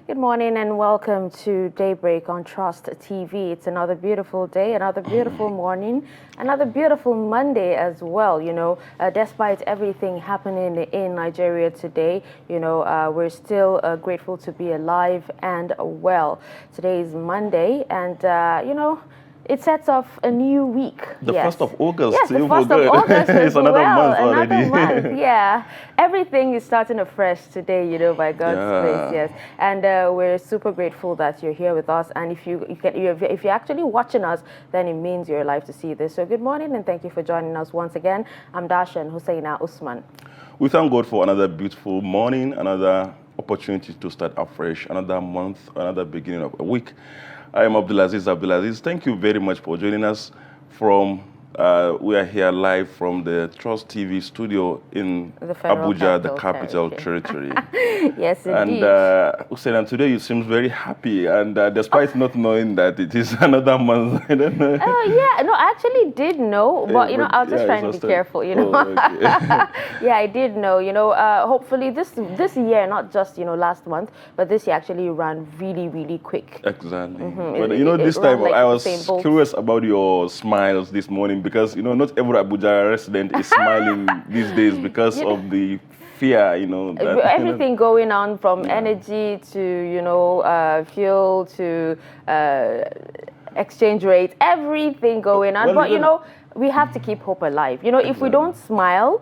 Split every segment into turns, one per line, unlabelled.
Good morning and welcome to Daybreak on Trust TV. It's another beautiful day, another beautiful morning, another beautiful Monday as well. Despite everything happening in Nigeria today, we're still grateful to be alive and well. Today is Monday and, it sets off a new week.
The 1st of August.
Yes, the 1st of August as
It's another month already.
Another month, yeah. Everything is starting afresh today, by God's grace, yes. And we're super grateful that you're here with us. And if you're actually watching us, then it means you're alive to see this. So good morning and thank you for joining us once again. I'm Dasha and Husseina Usman.
We thank God for another beautiful morning, another opportunity to start afresh, another month, another beginning of a week. I am Abdulaziz. Thank you very much for joining us we are here live from the Trust TV studio in Abuja, the capital territory.
Yes, indeed.
And Hussein, today you seem very happy, and despite not knowing that it is another month, I don't know.
Yeah, no, I actually did know, but I was just trying to be careful,
Oh, okay.
Yeah, I did know, hopefully this year, not just, last month, but this year actually ran really, really quick.
Exactly. But this time I was curious about your smiles this morning because, not every Abuja resident is smiling these days because of the fear,
everything going on from energy to, fuel to exchange rate, everything going on. But, we have to keep hope alive. If we don't smile,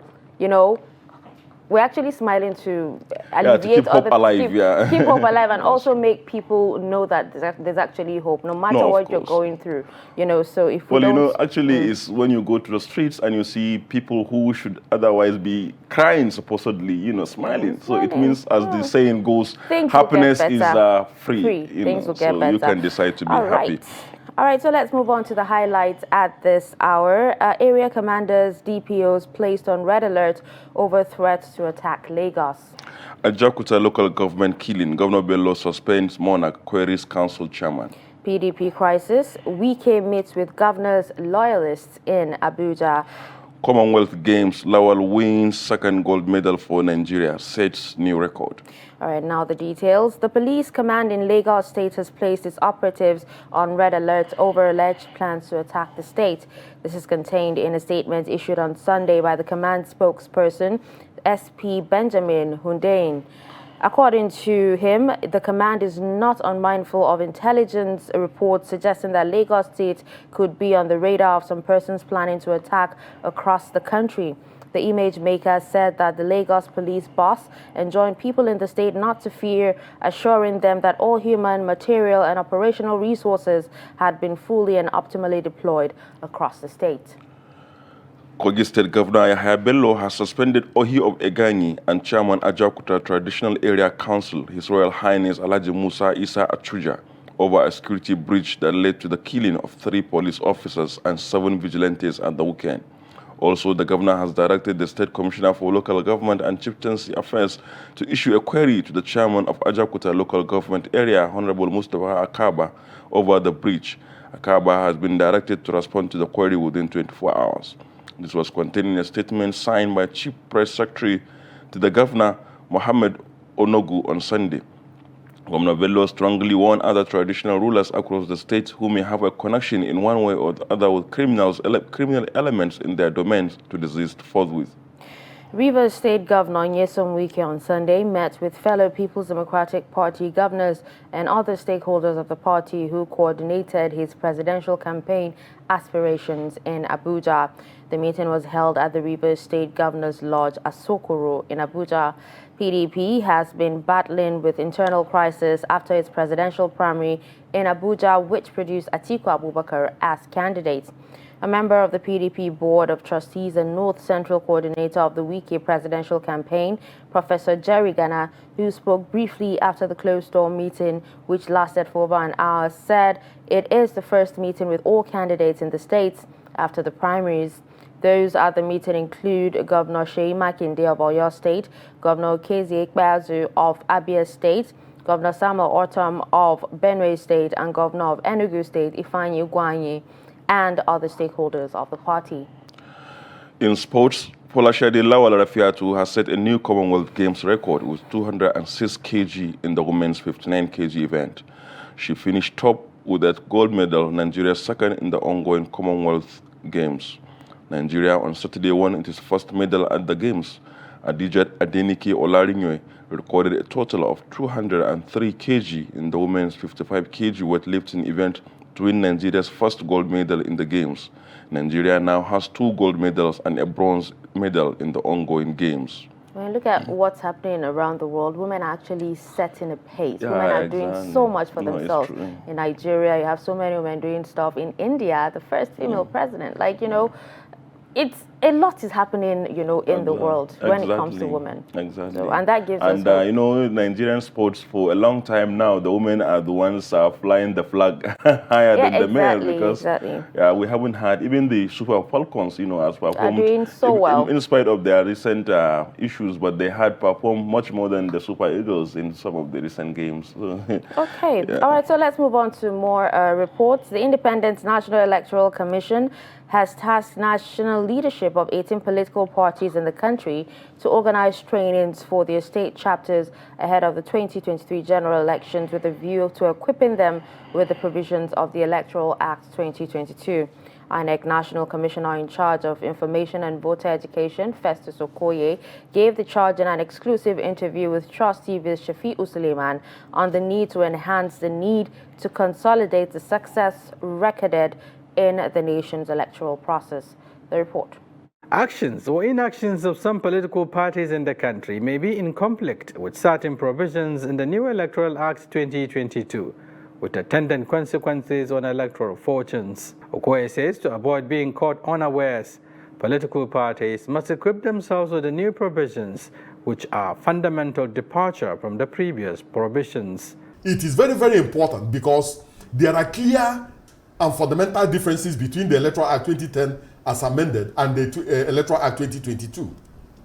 we're actually smiling to alleviate
keep hope alive,
keep hope alive, and also make people know that there's actually hope, no matter what you're going through. So if we don't,
actually, it's when you go to the streets and you see people who should otherwise be crying, supposedly, smiling. So it means, as the saying goes, happiness is free.
Things will get better.
You can decide to be happy.
All right, so let's move on to the highlights at this hour. Area commanders, DPOs placed on red alert over threats to attack Lagos.
Ajakuta local government killing. Governor Bello suspends monarch, queries council chairman.
PDP crisis. Wike meets with governors' loyalists in Abuja.
Commonwealth Games, Lawal wins second gold medal for Nigeria, sets new record.
All right, now the details. The police command in Lagos State has placed its operatives on red alert over alleged plans to attack the state. This is contained in a statement issued on Sunday by the command spokesperson, SP Benjamin Hundein. According to him, the command is not unmindful of intelligence reports suggesting that Lagos State could be on the radar of some persons planning to attack across the country. The image maker said that the Lagos police boss enjoined people in the state not to fear, assuring them that all human, material, and operational resources had been fully and optimally deployed across the state.
Kogi State Governor Yahya Bello has suspended Ohi of Egani and Chairman Ajakuta Traditional Area Council, His Royal Highness Alhaji Musa Isa Achuja, over a security breach that led to the killing of 3 police officers and 7 vigilantes at the weekend. Also, the governor has directed the State Commissioner for Local Government and Chieftaincy Affairs to issue a query to the chairman of Ajakuta Local Government Area, Honorable Mustafa Akaba, over the breach. Akaba has been directed to respond to the query within 24 hours. This was contained in a statement signed by Chief Press Secretary to the Governor, Mohammed Onogu, on Sunday. Governor Bello strongly warned other traditional rulers across the state who may have a connection in one way or the other with criminal elements in their domains to desist forthwith.
Rivers State Governor Nyesom Wike on Sunday met with fellow People's Democratic Party governors and other stakeholders of the party who coordinated his presidential campaign aspirations in Abuja. The meeting was held at the Rivers State Governor's Lodge, Asokoro, in Abuja. PDP has been battling with internal crisis after its presidential primary in Abuja, which produced Atiku Abubakar as candidate. A member of the PDP Board of Trustees and North Central Coordinator of the Wike presidential campaign, Professor Jerry Gana, who spoke briefly after the closed-door meeting, which lasted for over an hour, said it is the first meeting with all candidates in the states after the primaries. Those at the meeting include Governor Seyi Makinde of Oyo State, Governor Okezie Ikpeazu of Abia State, Governor Samuel Ortom of Benue State, and Governor of Enugu State, Ifeanyi Ugwuanyi, and other stakeholders of the party.
In sports, Folashade Lawal Rafiatu has set a new Commonwealth Games record with 206 kg in the women's 59 kg event. She finished top with a gold medal, Nigeria's second in the ongoing Commonwealth Games. Nigeria on Saturday won its first medal at the Games. Adijat Adenike Olarinwe recorded a total of 203 kg in the women's 55 kg weightlifting event to win Nigeria's first gold medal in the Games. Nigeria now has 2 gold medals and a bronze medal in the ongoing Games.
When you look at what's happening around the world, women are actually setting a pace.
Yeah,
women are doing so much for themselves. In Nigeria, you have so many women doing stuff. In India, the first female president. Like, you know, it's a lot is happening, you know, in the world when it comes to women.
Exactly.
So, and that gives us
you know, Nigerian sports for a long time now, the women are the ones flying the flag higher than the men, because we haven't had even the Super Falcons, you know, has performed
doing so well
in spite of their recent issues, but they had performed much more than the Super Eagles in some of the recent games.
Okay, all right. So let's move on to more reports. The Independent National Electoral Commission has tasked national leadership of 18 political parties in the country to organize trainings for their state chapters ahead of the 2023 general elections with a view to equipping them with the provisions of the Electoral Act 2022. INEC National Commissioner in charge of Information and Voter Education, Festus Okoye, gave the charge in an exclusive interview with Trust TV's Shafi'u Suleiman on the need to enhance the need to consolidate the success recorded in the nation's electoral process. The report.
Actions or inactions of some political parties in the country may be in conflict with certain provisions in the new Electoral Act 2022, with attendant consequences on electoral fortunes. Okoye says to avoid being caught unawares, political parties must equip themselves with the new provisions, which are fundamental departure from the previous provisions.
It is very, very important because there are clear and fundamental differences between the Electoral Act 2010 as amended and the Electoral Act 2022.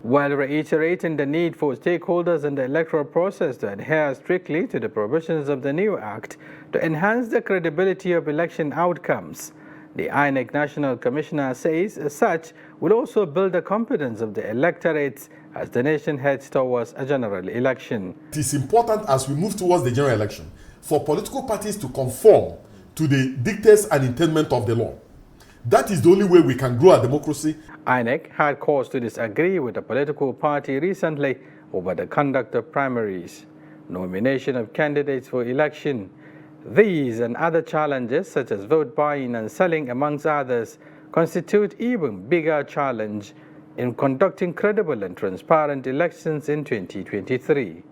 While reiterating the need for stakeholders in the electoral process to adhere strictly to the provisions of the new Act to enhance the credibility of election outcomes, the INEC National Commissioner says such will also build the confidence of the electorates as the nation heads towards a general election.
It is important as we move towards the general election for political parties to conform to the dictates and intendment of the law. That is the only way we can grow our democracy.
INEC had cause to disagree with a political party recently over the conduct of primaries, nomination of candidates for election. These and other challenges, such as vote buying and selling amongst others, constitute even bigger challenge in conducting credible and transparent elections in 2023.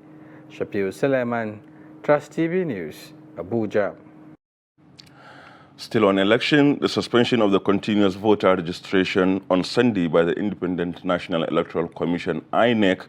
Shafi'u Suleiman, Trust TV News, Abuja.
Still on election, the suspension of the continuous voter registration on Sunday by the Independent National Electoral Commission, INEC,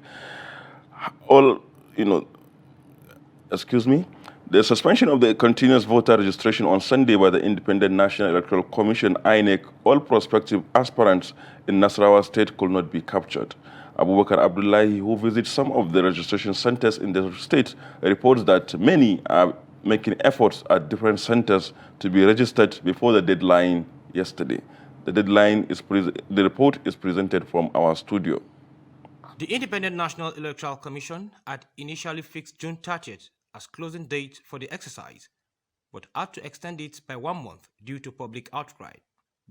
the suspension of the continuous voter registration on Sunday by the Independent National Electoral Commission, INEC, all prospective aspirants in Nasarawa State could not be captured. Abubakar Abdullahi, who visits some of the registration centers in the state, reports that many are making efforts at different centers to be registered before the deadline yesterday. The report is presented from our studio.
The Independent National Electoral Commission had initially fixed June 30th as closing date for the exercise, but had to extend it by 1 month due to public outcry.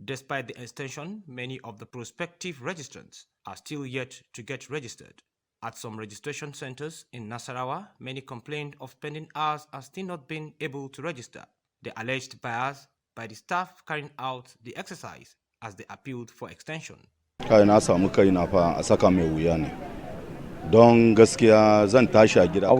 Despite the extension, many of the prospective registrants are still yet to get registered. At some registration centers in Nasarawa, many complained of spending hours and still not being able to register. The alleged bias by the staff carrying out the exercise as they appealed for extension.
I will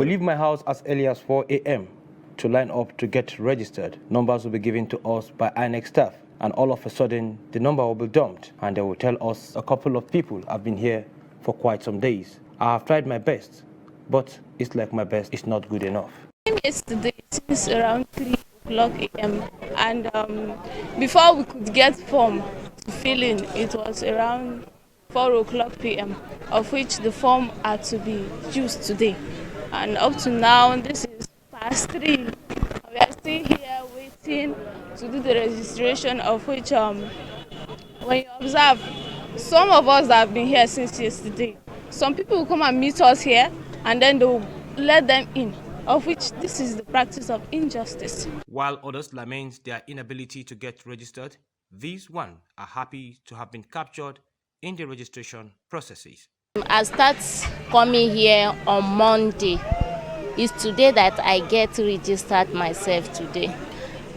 leave my house as early as 4 a.m. to line up to get registered. Numbers will be given to us by INEC staff, and all of a sudden the number will be dumped and they will tell us a couple of people have been here for quite some days. I have tried my best, but it's like my best is not good enough.
Yesterday, since around 3 o'clock a.m. and before we could get form to fill in, it was around 4 o'clock p.m., of which the form had to be used today. And up to now, this is past 3. We are still here waiting to do the registration, of which when you observe, some of us that have been here since yesterday, some people will come and meet us here and then they will let them in, of which this is the practice of injustice.
While others lament their inability to get registered, these one are happy to have been captured in the registration processes.
I start coming here on Monday. It's today that I get registered myself today.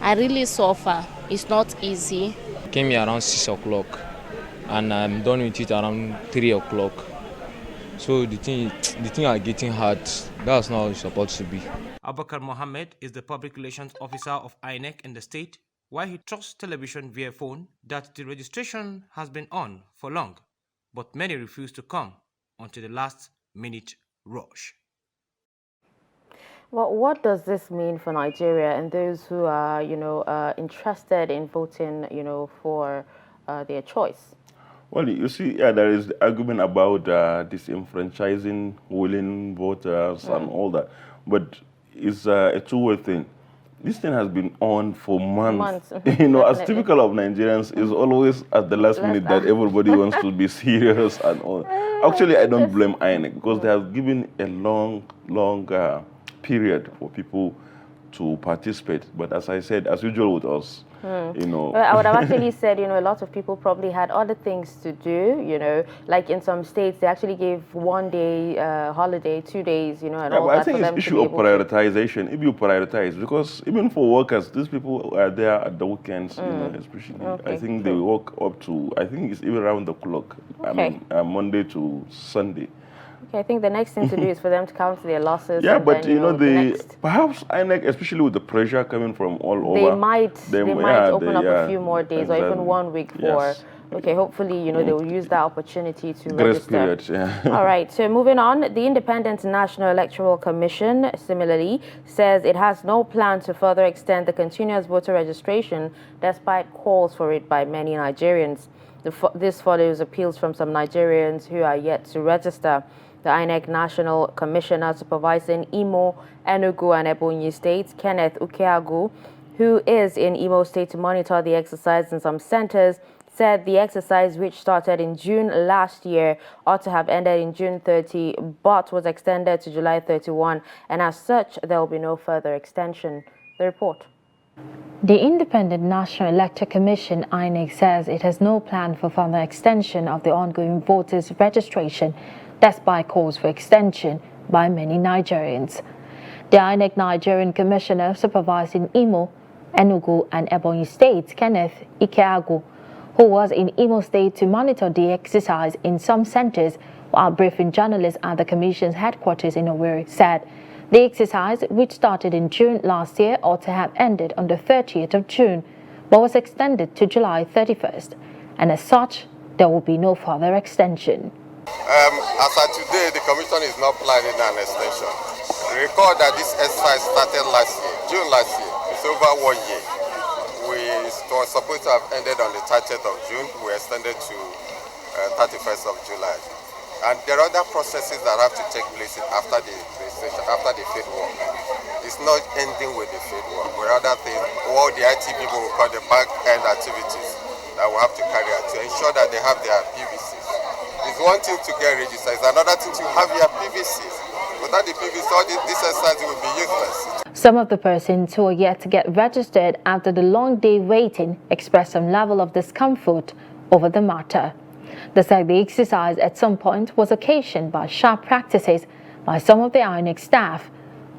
I really suffer. It's not easy.
Came here around 6 o'clock and I'm done with it around 3 o'clock. So the thing are getting hard. That's not how it's supposed to be.
Abubakar Mohammed is the public relations officer of INEC in the state, while he trusts television via phone that the registration has been on for long, but many refuse to come until the last minute rush.
Well, what does this mean for Nigeria and those who are, interested in voting, for their choice?
Well, you see, there is the argument about disenfranchising willing voters and all that, but it's a two-way thing. This thing has been on for months. As typical of Nigerians, is always at the last minute that everybody wants to be serious and all. Actually, I don't blame INEC because they have given a long period for people to participate. But as I said, as usual with us,
Well, I would have actually said, a lot of people probably had other things to do, like in some states, they actually gave 1 day holiday, 2 days, and all that.
I think it's an issue of prioritization. If you prioritize, because even for workers, these people are there at the weekends, especially.
Okay,
I think they work up to, I think it's even around the clock.
Okay.
I mean, Monday to Sunday.
Okay, I think the next thing to do is for them to count their losses.
Yeah,
and
but
then,
perhaps INEC, especially with the pressure coming from all
they
over,
might open up a few more days or even 1 week for.
Yes.
Okay, hopefully, they will use that opportunity to
Grace
register.
period, yeah.
All right, so moving on, the Independent National Electoral Commission similarly says it has no plan to further extend the continuous voter registration despite calls for it by many Nigerians. This follows appeals from some Nigerians who are yet to register. The INEC National Commissioner supervising Imo, Enugu and Ebonyi states, Kenneth Ukeagu, who is in Imo State to monitor the exercise in some centers, said the exercise, which started in June last year, ought to have ended in June 30, but was extended to July 31, and as such, there will be no further extension. The report.
The Independent National Electoral Commission, INEC, says it has no plan for further extension of the ongoing voters' registration, despite calls for extension by many Nigerians. The INEC Nigerian Commissioner supervising Imo, Enugu and Ebonyi states, Kenneth Ikeagu, who was in Imo State to monitor the exercise in some centers while briefing journalists at the Commission's headquarters in Owerri, said the exercise, which started in June last year, ought to have ended on the 30th of June, but was extended to July 31st, and as such, there will be no further extension.
As of today, the Commission is not planning an extension. Recall that this exercise started last year, June last year. It's over 1 year. It was supposed to have ended on the 30th of June. We extended to 31st of July. And there are other processes that have to take place after the registration, after the field work. It's not ending with the field work. There are other things, all the IT people will call the back-end activities that we have to carry out to ensure that they have their PVCs. It's one thing to get registered, it's another thing to have your PVCs. Without the PVC, all this exercise will be useless.
Some of the persons who are yet to get registered after the long day waiting expressed some level of discomfort over the matter. They said the exercise at some point was occasioned by sharp practices by some of the INEC staff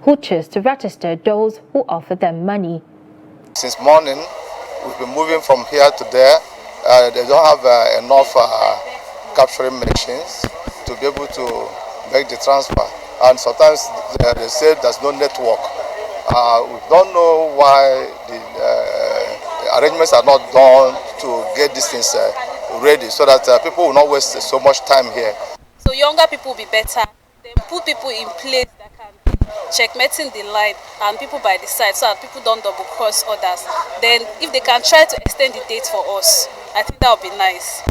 who chose to register those who offered them money.
Since morning, we've been moving from here to there. They don't have enough capturing machines to be able to make the transfer. And sometimes they say there's no network. We don't know why the arrangements are not done to get these things ready so that people will not waste so much time here.
So younger people will be better. They put people in place that can checkmating the line and people by the side so that people don't double cross others. Then if they can try to extend the date for us, I think that would be nice.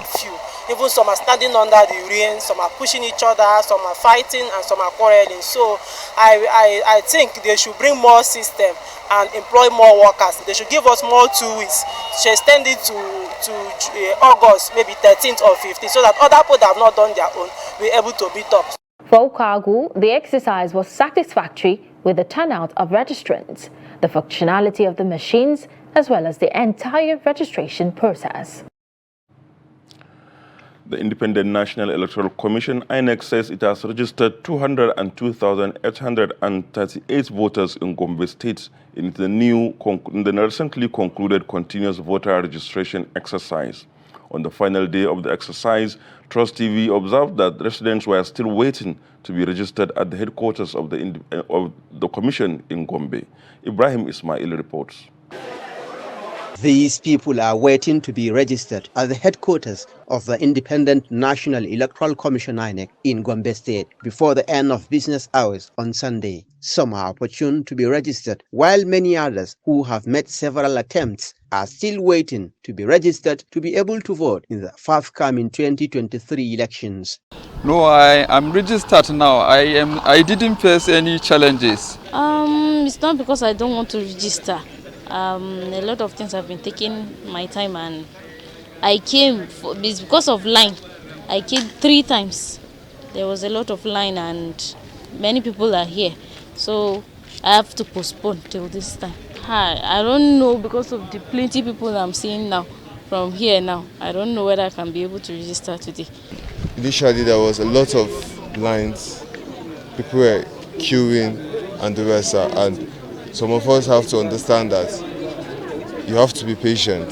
Even some are standing under the rain, some are pushing each other, some are fighting, and some are quarreling. So I think they should bring more system and employ more workers. They should give us more 2 weeks. Should extend it to August, maybe 13th or 15th, so that other people that have not done their own will be able to meet up.
For Okagu, the exercise was satisfactory with the turnout of registrants, the functionality of the machines, as well as the entire registration process.
The Independent National Electoral Commission, INEC, says it has registered 202,838 voters in Gombe State in the recently concluded continuous voter registration exercise. On the final day of the exercise, Trust TV observed that residents were still waiting to be registered at the headquarters of the Commission in Gombe. Ibrahim Ismail reports.
These people are waiting to be registered at the headquarters of the Independent National Electoral Commission INEC in Gombe State before the end of business hours on Sunday. Some are opportune to be registered, while many others who have made several attempts are still waiting to be registered to be able to vote in the forthcoming 2023 elections.
No, I am registered now. I didn't face any challenges.
It's not because I don't want to register. A lot of things have been taking my time, and I came it's because of line. I came 3 times. There was a lot of line and many people are here, so I have to postpone till this time. I don't know, because of the plenty people I'm seeing now from here now. I don't know whether I can be able to register today.
Initially there was a lot of lines, people were queuing and the rest, and some of us have to understand that you have to be patient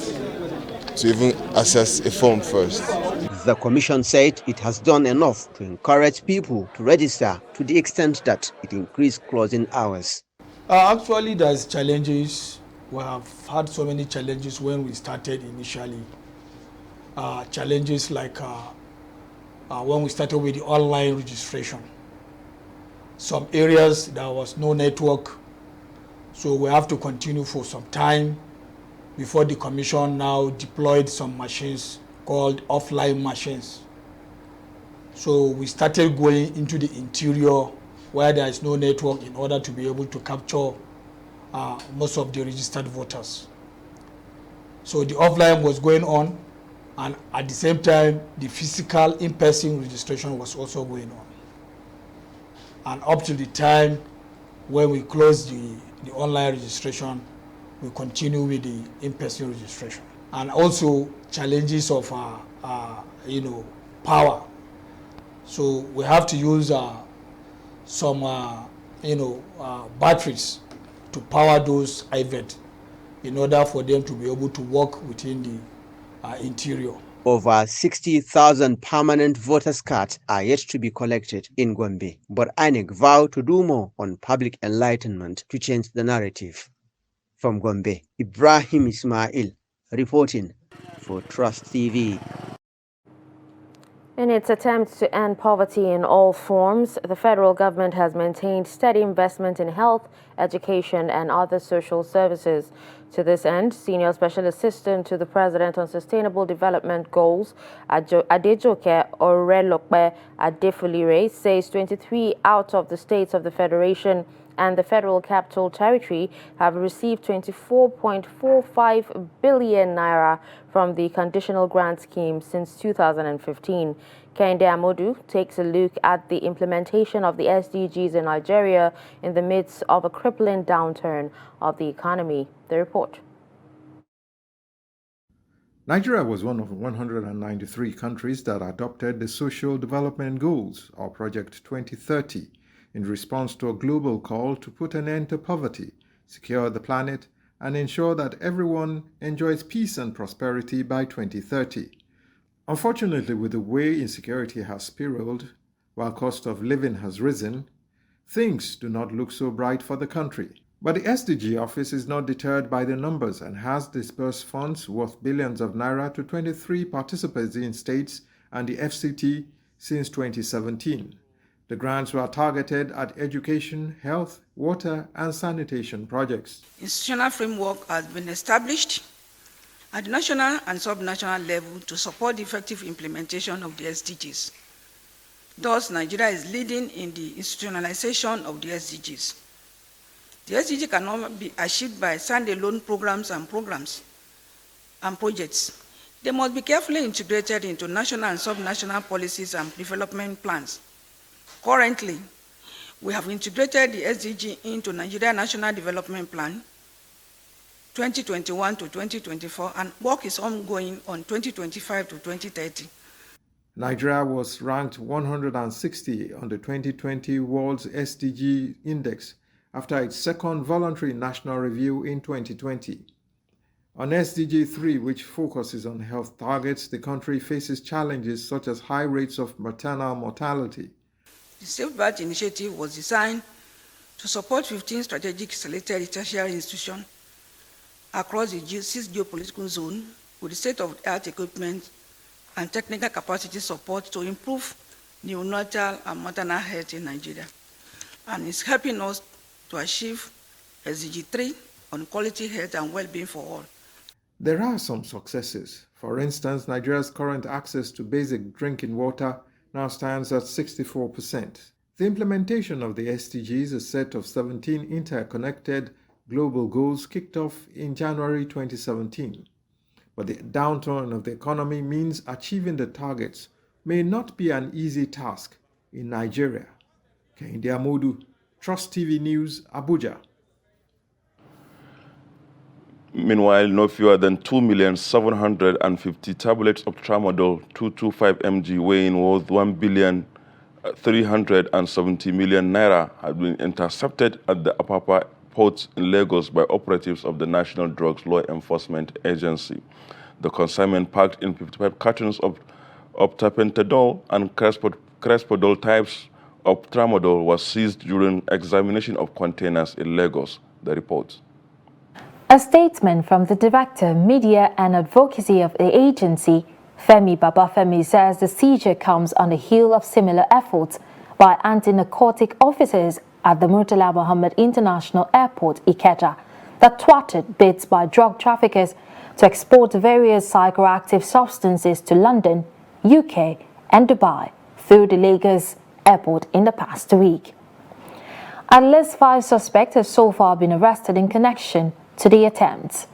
to even access a form first.
The Commission said it has done enough to encourage people to register to the extent that it increased closing hours.
Actually, there's challenges. We have had so many challenges when we started initially. Challenges like when we started with the online registration. Some areas there was no network, so we have to continue for some time before the Commission now deployed some machines called offline machines. So we started going into the interior where there is no network in order to be able to capture most of the registered voters. So the offline was going on, and at the same time the physical in-person registration was also going on. And up to the time when we closed the online registration, we continue with the in-person registration. And also challenges of power. So we have to use some batteries to power those IVET in order for them to be able to work within the interior.
Over 60,000 permanent voters' cards are yet to be collected in Gombe, but INEC vowed to do more on public enlightenment to change the narrative. From Gombe, Ibrahim Ismail reporting for Trust TV.
In its attempt to end poverty in all forms, the federal government has maintained steady investment in health, education, and other social services. To this end, Senior Special Assistant to the President on Sustainable Development Goals, Adejoke Orelokpe Adefulire, says 23 out of the states of the Federation and the Federal Capital Territory have received 24.45 billion naira from the conditional grant scheme since 2015. Kende Amodu takes a look at the implementation of the SDGs in Nigeria in the midst of a crippling downturn of the economy. The report.
Nigeria was one of 193 countries that adopted the Social Development Goals, or Project 2030, in response to a global call to put an end to poverty, secure the planet, and ensure that everyone enjoys peace and prosperity by 2030. Unfortunately, with the way insecurity has spiraled, while cost of living has risen, things do not look so bright for the country. But the SDG office is not deterred by the numbers and has disbursed funds worth billions of naira to 23 participating states and the FCT since 2017. The grants were targeted at education, health, water, and sanitation projects.
Institutional framework has been established, at the national and sub-national level to support the effective implementation of the SDGs. Thus, Nigeria is leading in the institutionalization of the SDGs. The SDG cannot be achieved by standalone programs and projects. They must be carefully integrated into national and sub-national policies and development plans. Currently, we have integrated the SDG into Nigeria National Development Plan 2021 to 2024, and work is ongoing on 2025 to 2030.
Nigeria was ranked 160 on the 2020 World's SDG Index after its second voluntary national review in 2020. On SDG 3, which focuses on health targets, the country faces challenges such as high rates of maternal mortality.
The Safe Birth Initiative was designed to support 15 strategic selected tertiary institutions across the 6 geopolitical zones with the state-of-the-art equipment and technical capacity support to improve neonatal and maternal health in Nigeria, and is helping us to achieve SDG 3 on quality health and well-being for all.
There are some successes. For instance, Nigeria's current access to basic drinking water now stands at 64%. The implementation of the SDGs, a set of 17 interconnected global goals, kicked off in January 2017. But the downturn of the economy means achieving the targets may not be an easy task in Nigeria. Kehinde Amodu, Trust TV News, Abuja.
Meanwhile, no fewer than 2,750,000 tablets of tramadol 225 mg weighing worth 1,370,000,000 naira have been intercepted at the Apapa port in Lagos by operatives of the National Drugs Law Enforcement Agency. The consignment packed in 55 cartons of tapentadol and crespodol types of tramadol was seized during examination of containers in Lagos, the report.
A statement from the Director, Media and Advocacy of the agency, Femi Babafemi, says the seizure comes on the heel of similar efforts by anti-narcotic officers at the Murtala Muhammad International Airport, Ikeja, that thwarted bids by drug traffickers to export various psychoactive substances to London, UK and Dubai through the Lagos airport in the past week. At least 5 suspects have so far been arrested in connection to the attempts.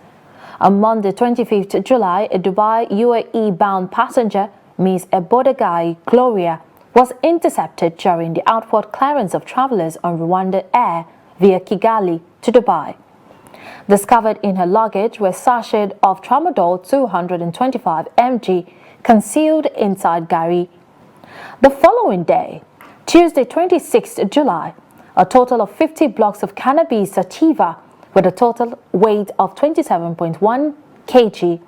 On Monday, 25th July, a Dubai UAE-bound passenger, Ms. Ebodegai Gloria, was intercepted during the outward clearance of travelers on Rwanda Air via Kigali to Dubai. Discovered in her luggage were sachets of tramadol 225 mg concealed inside Gari. The following day, Tuesday, 26th July, a total of 50 blocks of cannabis sativa with a total weight of 27.1 kg,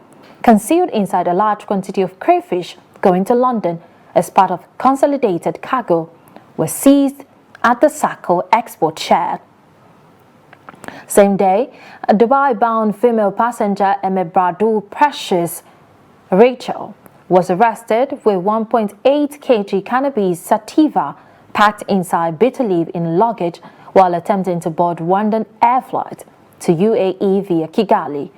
concealed inside a large quantity of crayfish going to London as part of consolidated cargo, were seized at the Sako export shed. Same day, a Dubai-bound female passenger, Emebradu Precious Rachel, was arrested with 1.8 kg cannabis sativa packed inside bitter leaf in luggage while attempting to board Rwandan air flight to UAE via Kigali.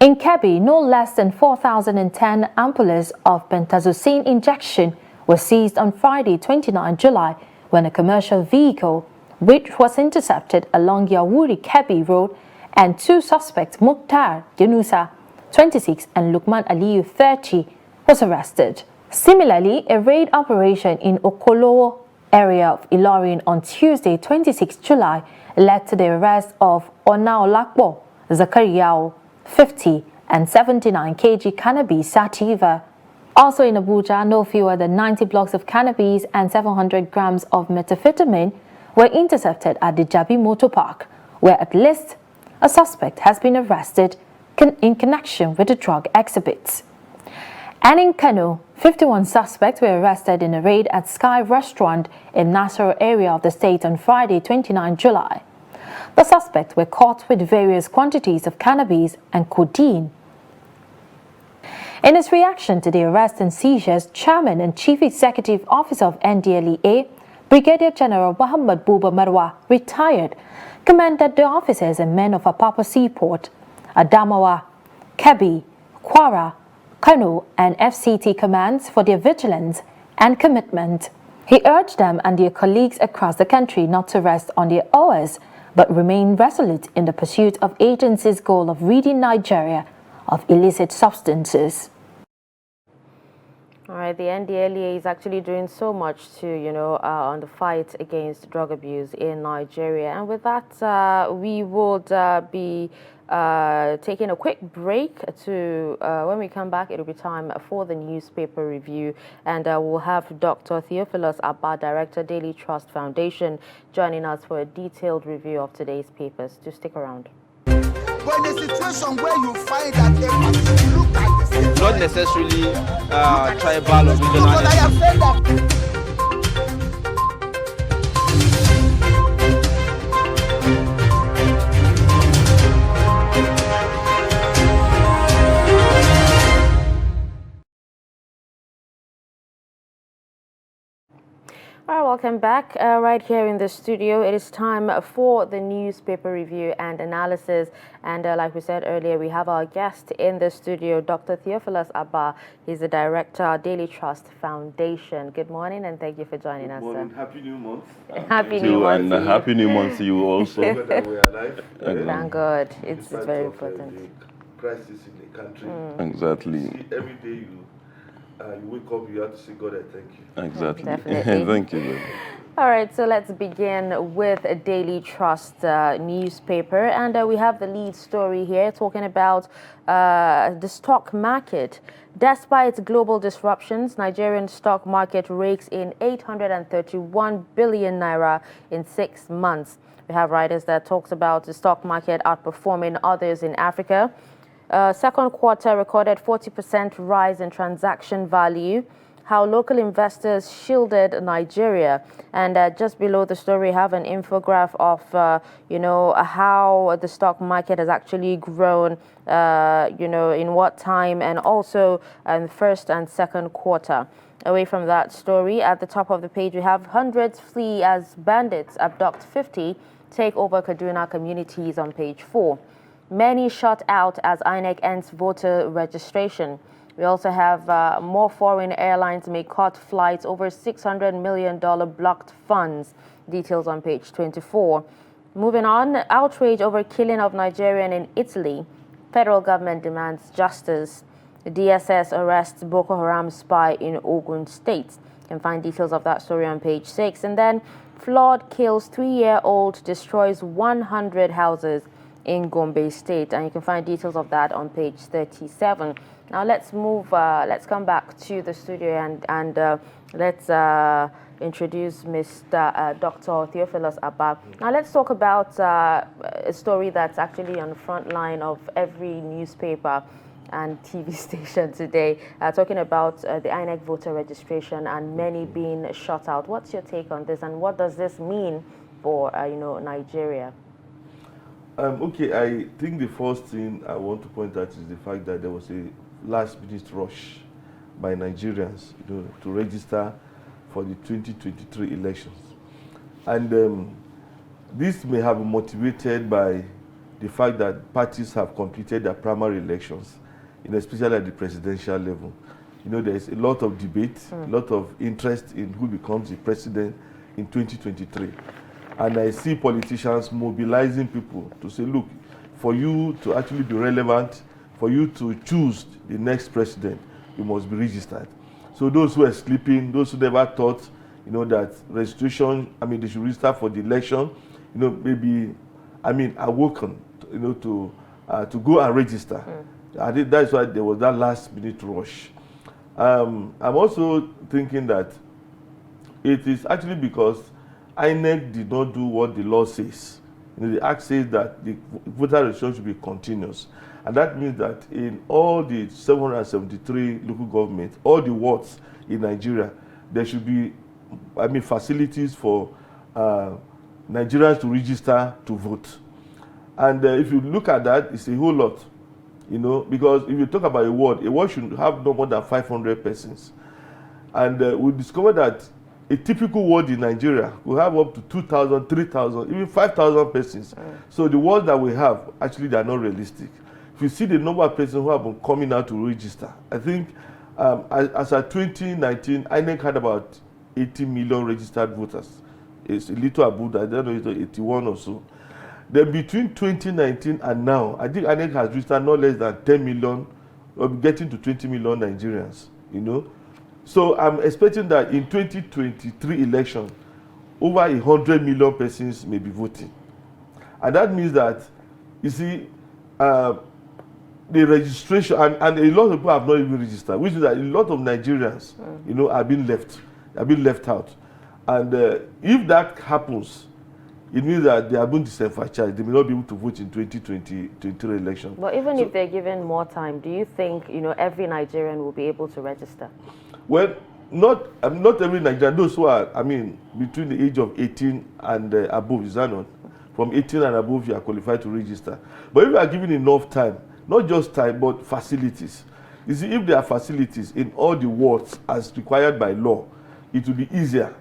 In Kebbi, no less than 4,010 ampoules of pentazocine injection were seized on Friday, 29 July, when a commercial vehicle, which was intercepted along Yawuri Kebbi Road, and 2 suspects, Mukhtar Yunusa, 26, and Lukman Aliyu, 30, was arrested. Similarly, a raid operation in Okolo area of Ilorin on Tuesday, 26 July, led to the arrest of Onaolakbo Zakariyao, 50, and 79 kg cannabis sativa. Also in Abuja, no fewer than 90 blocks of cannabis and 700 grams of methamphetamine were intercepted at the Jabi Motor Park, where at least a suspect has been arrested in connection with the drug exhibits. And in Kano, 51 suspects were arrested in a raid at Sky Restaurant in Nassau area of the state on Friday, 29 July. The suspects were caught with various quantities of cannabis and codeine. In his reaction to the arrest and seizures, Chairman and Chief Executive Officer of NDLEA, Brigadier General Muhammad Buba Marwa, retired, commended the officers and men of Apapa Seaport, Adamawa, Kebbi, Kwara, Kano, and FCT commands for their vigilance and commitment. He urged them and their colleagues across the country not to rest on their oars, but remain resolute in the pursuit of agency's goal of ridding Nigeria of illicit substances.
All right, the NDLEA is actually doing so much to, on the fight against drug abuse in Nigeria. And with that, we would be taking a quick break to, when we come back, it'll be time for the newspaper review. And we'll have Dr. Theophilus Abba, Director, Daily Trust Foundation, joining us for a detailed review of today's papers. Do stick around.
But in a situation where you find that a look at the
not necessarily tribal or regional.
But I have said that.
All right, welcome back. Right here in the studio, it is time for the newspaper review and analysis. And like we said earlier, we have our guest in the studio, Dr. Theophilus Abba. He's the director, Daily Trust Foundation. Good morning, and thank you for joining us.
Good morning. Happy New Month.
Happy New Month.
And happy New Month to you also.
Thank God. It's very important.
The crisis in the country.
Exactly.
See, every day you wake up, you have to say, God, I thank you.
Exactly.
Definitely.
Thank you.
All right, so let's begin with a Daily Trust newspaper. And we have the lead story here talking about the stock market. Despite global disruptions, Nigerian stock market rakes in 831 billion naira in 6 months. We have writers that talks about the stock market outperforming others in Africa. Second quarter recorded 40% rise in transaction value, how local investors shielded Nigeria. And just below the story, we have an infographic of, how the stock market has actually grown, in what time, and also in the first and second quarter. Away from that story, at the top of the page, we have hundreds flee as bandits abduct 50, take over Kaduna communities on page 4. Many shut out as INEC ends voter registration. We also have more foreign airlines may cut flights, over $600 million blocked funds. Details on page 24. Moving on, outrage over killing of Nigerian in Italy. Federal government demands justice. The DSS arrests Boko Haram spy in Ogun State. You can find details of that story on page 6. And then flood kills 3-year-old, destroys 100 houses in Gombe State, and you can find details of that on page 37. Now let's come back to the studio and let's introduce Mr. Dr. Theophilus Abba. Now let's talk about a story that's actually on the front line of every newspaper and TV station today, talking about the INEC voter registration and many being shut out. What's your take on this, and what does this mean for Nigeria?
Okay, I think the first thing I want to point out is the fact that there was a last-minute rush by Nigerians, to register for the 2023 elections, and this may have been motivated by the fact that parties have completed their primary elections, especially at the presidential level. There is a lot of debate, a lot of interest in who becomes the president in 2023. And I see politicians mobilizing people to say, look, for you to actually be relevant, for you to choose the next president, you must be registered. So those who are sleeping, those who never thought, that registration, they should register for the election, maybe, awoken, to go and register. I think that's why there was that last minute rush. I'm also thinking that it is actually because INEC did not do what the law says. The Act says that the voter registration should be continuous. And that means that in all the 773 local governments, all the wards in Nigeria, there should be, facilities for Nigerians to register to vote. And if you look at that, it's a whole lot, because if you talk about a ward should have no more than 500 persons. And we discovered that a typical ward in Nigeria will have up to 2,000, 3,000, even 5,000 persons. So the wards that we have, actually, they are not realistic. If you see the number of persons who have been coming out to register, I think as at 2019, INEC had about 80 million registered voters. It's a little above that, I don't know, it's 81 or so. Then between 2019 and now, I think INEC has registered no less than 10 million, or getting to 20 million Nigerians, you know. So I'm expecting that in 2023 election, over 100 million persons may be voting. And that means that, you see, the registration, and a lot of people have not even registered, which means that a lot of Nigerians, you know, have been left out. And if that happens, it means that they are going to disenfranchise. They may not be able to vote in 2023 election.
But even if they're given more time, do you think, you know, every Nigerian will be able to register?
Well, not every Nigerian. Those who are, I mean, between the age of 18 and above, is that not? From 18 and above, you are qualified to register. But if you are given enough time, not just time, but facilities. You see, if there are facilities in all the wards as required by law, it will be easier.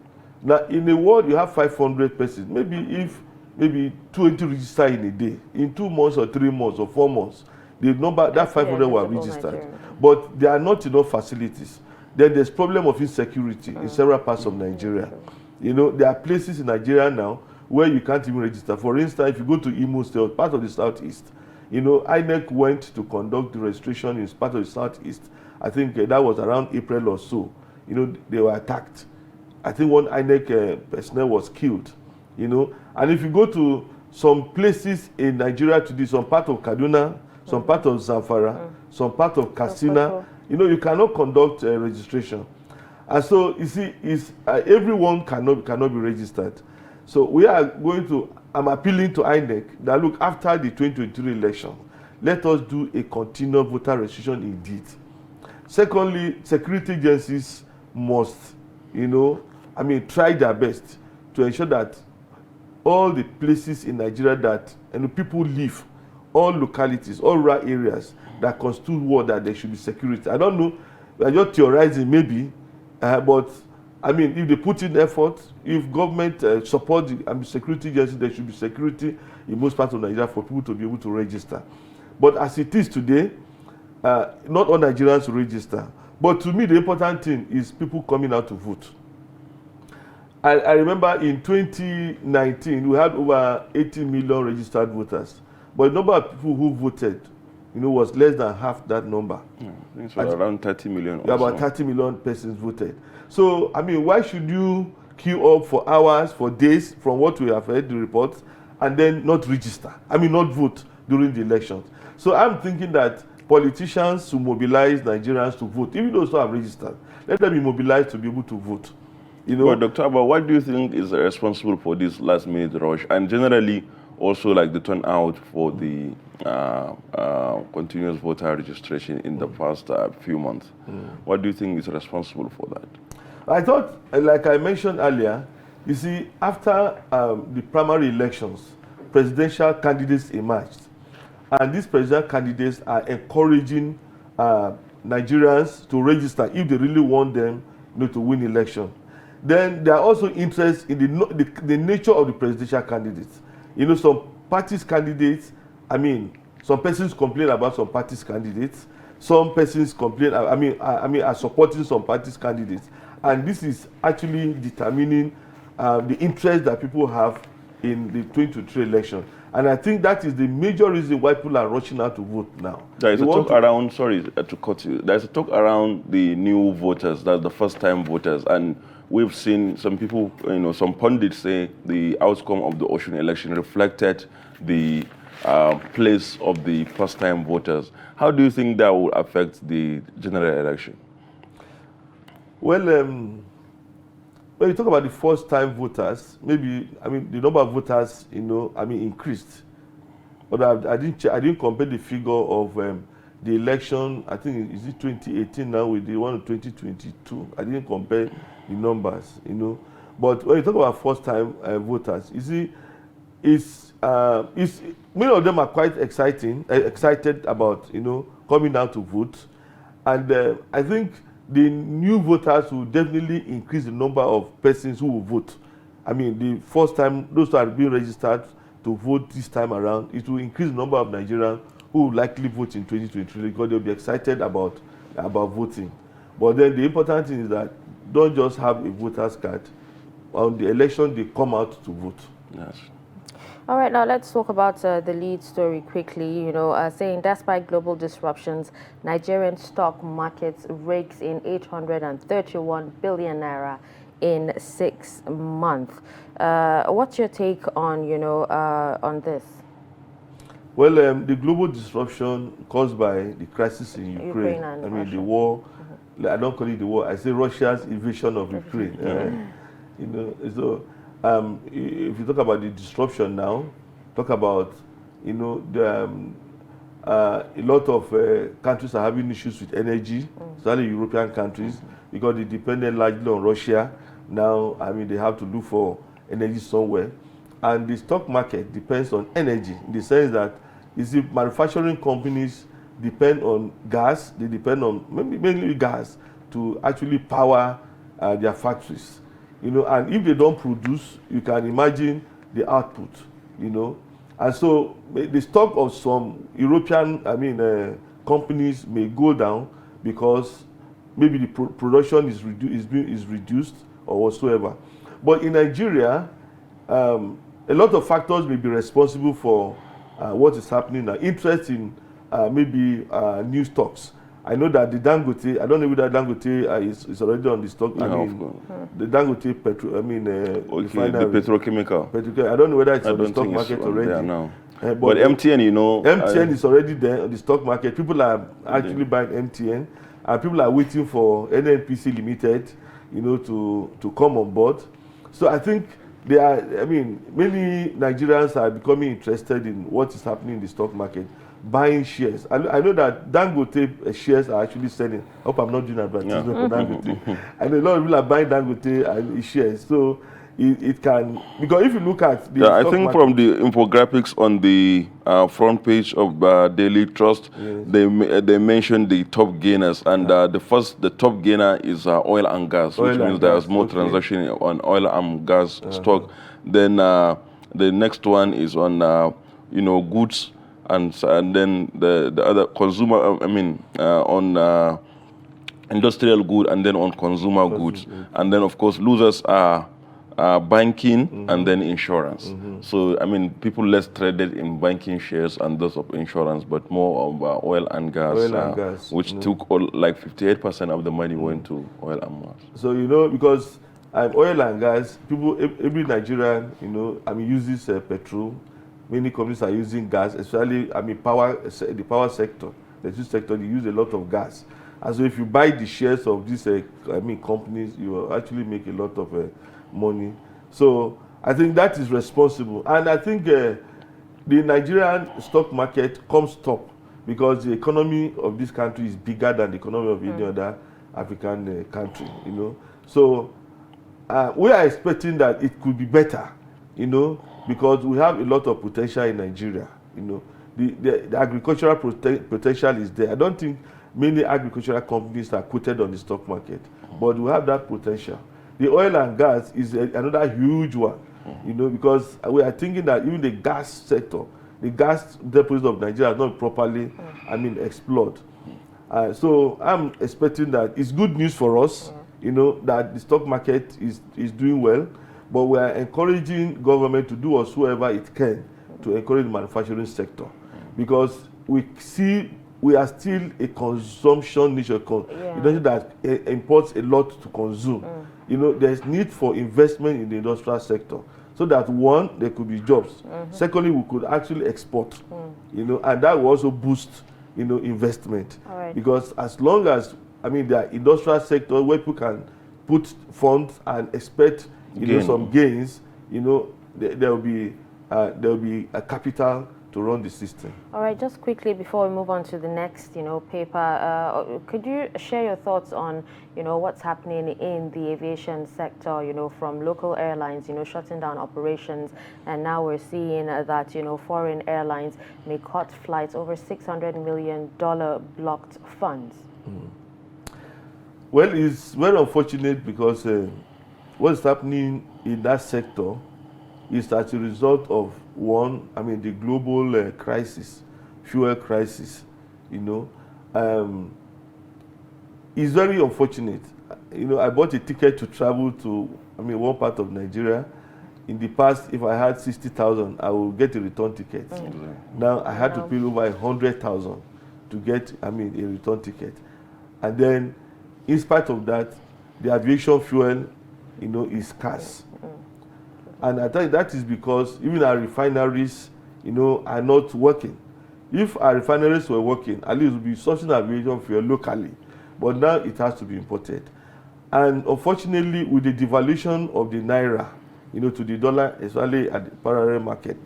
Now, in a ward, you have 500 persons. Maybe 20 register in a day. In 2 months or 3 months or 4 months, the number, that 500 were registered. But there are not enough facilities. Then there's problem of insecurity in several parts of Nigeria. You know, there are places in Nigeria now where you can't even register. For instance, if you go to Imo State, part of the southeast, you know, INEC went to conduct the registration in part of the southeast. I think that was around April or so. You know, they were attacked. I think one INEC personnel was killed. You know, and if you go to some places in Nigeria today, some part of Kaduna, some part of Zamfara, some part of Katsina, you know, you cannot conduct registration. And so, you see, everyone cannot be registered. So we are going to, I'm appealing to INEC that, look, after the 2023 election, let us do a continual voter registration indeed. Secondly, security agencies must, you know, I mean, try their best to ensure that all the places in Nigeria that people live, all localities, all rural areas that constitute ward, that there should be security. I don't know, we are just theorizing maybe, but I mean, if they put in effort, if government support the security agencies, there should be security in most parts of Nigeria for people to be able to register. But as it is today, not all Nigerians register. But to me, the important thing is people coming out to vote. I remember in 2019, we had over 80 million registered voters. But the number of people who voted, you know, was less than half that number.
Yeah, I think it was around 30 million.
About 30 million persons voted. So, I mean, why should you queue up for hours, for days, from what we have heard, the reports, and then not register? I mean, not vote during the elections. So I'm thinking that politicians should mobilize Nigerians to vote. Even those who have registered, let them be mobilized to be able to vote. You know,
but Dr. Abba, what do you think is responsible for this last-minute rush, and generally also like the turnout for the continuous voter registration in the past few months? What do you think is responsible for that?
I thought, like I mentioned earlier, you see, after the primary elections, presidential candidates emerged. And these presidential candidates are encouraging Nigerians to register if they really want them, you know, to win election. Then there are also interests in the nature of the presidential candidates. You know, some parties candidates, I mean, some persons complain about some parties candidates. Some persons complain, are supporting some parties candidates. And this is actually determining the interest that people have in the 2023 election. And I think that is the major reason why people are rushing out to vote now.
There is a talk around, sorry to cut you, there's a talk around the new voters, that's the first-time voters. And we've seen some people, you know, some pundits say the outcome of the Osun election reflected the place of the first-time voters. How do you think that will affect the general election?
Well, when you talk about the first-time voters, maybe, I mean, the number of voters, you know, I mean, increased. But I didn't compare the figure of the election, I think, is it 2018 now with the one of 2022? I didn't compare the numbers, you know. But when you talk about first-time voters, you see, many of them are quite excited about, you know, coming out to vote. And I think the new voters will definitely increase the number of persons who will vote. I mean, the first time, those who are being registered to vote this time around, it will increase the number of Nigerians who will likely vote in 2023 because they'll be excited about voting. But then the important thing is that don't just have a voter's card. On the election, they come out to vote.
Yes.
All right, now let's talk about the lead story quickly. Saying despite global disruptions, Nigerian stock markets rakes in 831 billion naira in 6 months. What's your take on, on this?
Well, the global disruption caused by the crisis in Ukraine,
and
I mean,
Russia.
the war, I don't call it the war, I say Russia's invasion of Ukraine. So if you talk about the disruption now, talk about, a lot of countries are having issues with energy, especially European countries, because they depended largely on Russia. Now, I mean, they have to look for energy somewhere. And the stock market depends on energy in the sense that you see manufacturing companies depend on gas, they depend on mainly gas to actually power their factories. And if they don't produce, you can imagine the output, And so the stock of some European, companies may go down because maybe the production is reduced or whatsoever. But in Nigeria, a lot of factors may be responsible for what is happening now. Interest in maybe new stocks. I know that the Dangote, I don't know whether Dangote is already on the stock. The Dangote refinery.
The petrochemical.
I don't know whether it's on the stock market already.
Now. But MTN,
MTN is already there on the stock market. People are actually buying MTN. And people are waiting for NNPC Limited, to come on board. So I think many Nigerians are becoming interested in what is happening in the stock market, buying shares. I know that Dangote shares are actually selling. I hope I'm not doing advertisement for Dangote. And a lot of people are buying Dangote shares. So it can, because if you look at the
I
stock
think
market,
from the infographics on the front page of Daily Trust,
yes,
they mentioned the top gainers, and the top gainer is oil and gas, which means there's more transaction on oil and gas stock. Then the next one is on goods, and then the other consumer. On industrial good, and then on consumer goods, and then of course losers are banking and then insurance. So people less traded in banking shares and those of insurance, but more of oil and gas, which took like 58% of the money went to oil and gas.
So because oil and gas, every Nigerian uses petrol. Many companies are using gas, especially the power sector. The two sector, they use a lot of gas. And so if you buy the shares of these companies, you will actually make a lot of money. So I think that is responsible. And I think the Nigerian stock market comes top because the economy of this country is bigger than the economy of any other African country, So we are expecting that it could be better, because we have a lot of potential in Nigeria, The agricultural potential is there. I don't think many agricultural companies are quoted on the stock market, but we have that potential. The oil and gas is another huge one, because we are thinking that even the gas sector, the gas deposits of Nigeria are not properly, explored. So I'm expecting that it's good news for us, that the stock market is doing well, but we are encouraging government to do whatsoever it can to encourage the manufacturing sector, because we see we are still a consumption nation, that imports a lot to consume. There's need for investment in the industrial sector, so that one, there could be jobs. Secondly, we could actually export, and that will also boost, investment. Because as long as, there are industrial sector where people can put funds and expect, some gains, there will be a capital to run the system.
All right, just quickly before we move on to the next, paper, could you share your thoughts on, what's happening in the aviation sector, from local airlines, shutting down operations, and now we're seeing that, foreign airlines may cut flights over $600 million blocked funds.
Well, it's very unfortunate because what's happening in that sector is as a result of one, I mean, the global crisis, fuel crisis, you know, is very unfortunate. You know, I bought a ticket to travel to, I mean, one part of Nigeria. In the past, if I had 60,000, I would get a return ticket. Now I had to pay over 100,000 to get, I mean, a return ticket. And then, in spite of that, the aviation fuel, you know, is scarce. And I think that is because even our refineries, you know, are not working. If our refineries were working, at least we'd be sourcing aviation fuel locally. But now it has to be imported. And unfortunately, with the devaluation of the naira, you know, to the dollar, especially at the parallel market,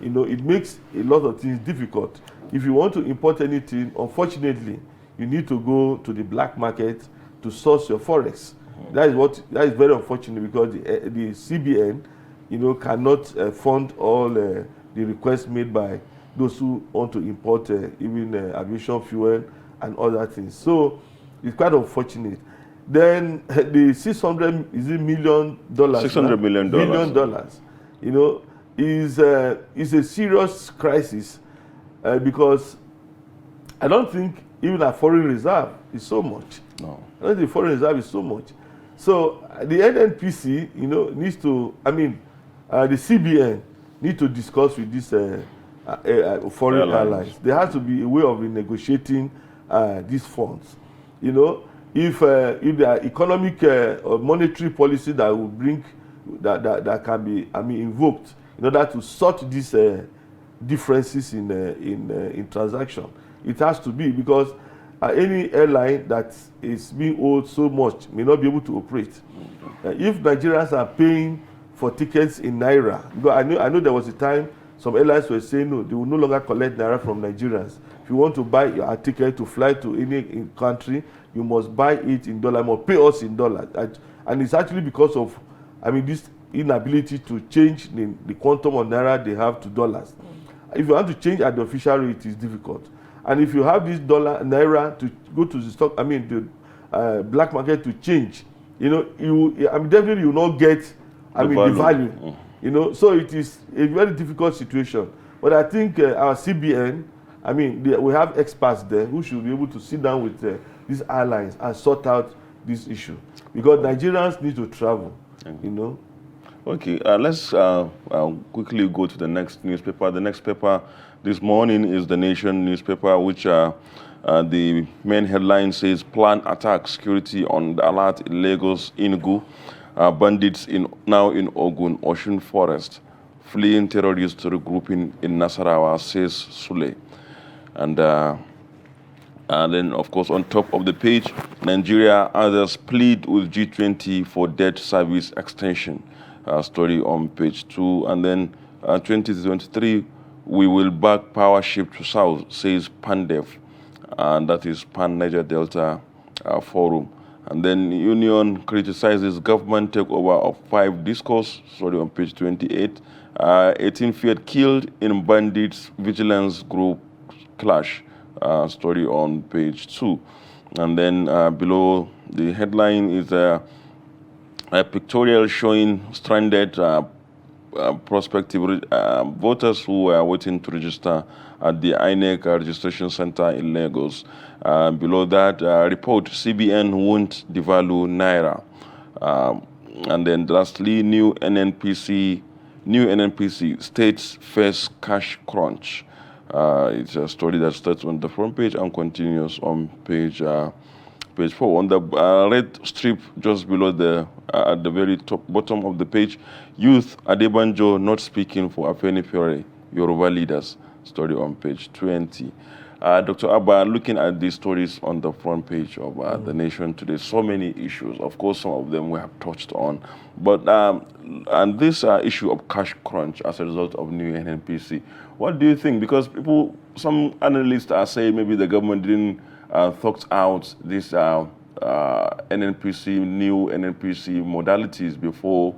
you know, it makes a lot of things difficult. If you want to import anything, unfortunately, you need to go to the black market to source your forex. That is very unfortunate, because the CBN, you know, cannot fund all the requests made by those who want to import even aviation fuel and other things. So it's quite unfortunate. Then the $600 million,
$600 million,
you know, is a serious crisis, because I don't think even a foreign reserve is so much.
No,
I don't think the foreign reserve is so much. So the NNPC, you know, needs to, I mean, the CBN need to discuss with these foreign allies. There has to be a way of renegotiating these funds. You know, if there are economic or monetary policy that will bring that can be, I mean, invoked in order to sort these differences in transaction, it has to be, because any airline that is being owed so much may not be able to operate. If Nigerians are paying for tickets in naira, because I know there was a time some airlines were saying no, they will no longer collect naira from Nigerians. If you want to buy a ticket to fly to any country, you must buy it in dollar, you must pay us in dollars. And it's actually because of, I mean, this inability to change the quantum of naira they have to dollars. If you want to change at the official rate, it is difficult. And if you have this naira to go to the stock, I mean, the black market to change, you know, definitely you will not get, the value. You know, so it is a very difficult situation. But I think our CBN, I mean, we have experts there who should be able to sit down with these airlines and sort out this issue, because Nigerians need to travel. You know.
Okay, let's quickly go to the next newspaper. The next paper this morning is the Nation newspaper, which the main headline says, "Plan attack security on the alert in Lagos, Enugu. Bandits now in Osun Forest, fleeing terrorists regrouping in Nasarawa," says Sule. And then, of course, on top of the page, Nigeria, others plead with G20 for debt service extension. Story on page 2. And then 2023, we will back power shift to south, says PANDEF. And that is Pan Niger Delta Forum. And then Union criticizes government takeover of 5 discos, story on page 28. 18 feared killed in bandits vigilance group clash, story on page 2. And then below the headline is a pictorial showing stranded prospective voters who were waiting to register at the INEC registration center in Lagos. Below that, report CBN won't devalue Naira. And then lastly, new NNPC states face cash crunch. It's a story that starts on the front page and continues on page 4. On the red strip just below at the very bottom of the page, youth Adebanjo not speaking for Afenifere Yoruba leaders, story on page 20. Dr. Abba, looking at these stories on the front page of The Nation today, so many issues. Of course, some of them we have touched on. But and this issue of cash crunch as a result of new NNPC, what do you think? Because some analysts are saying maybe the government didn't thought out this new NNPC modalities before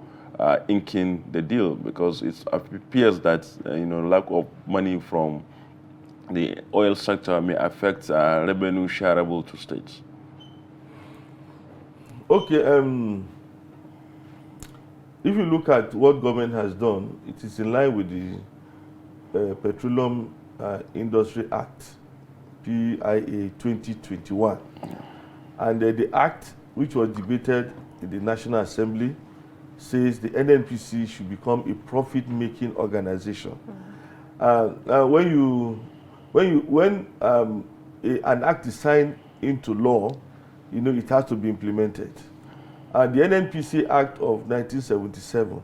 inking the deal, because it appears that lack of money from the oil sector may affect revenue shareable to states.
Okay, if you look at what government has done, it is in line with Petroleum Industry Act, PIA 2021. And the act, which was debated in the National Assembly, says the NNPC should become a profit-making organization. Now, when an act is signed into law, it has to be implemented. And the NNPC Act of 1977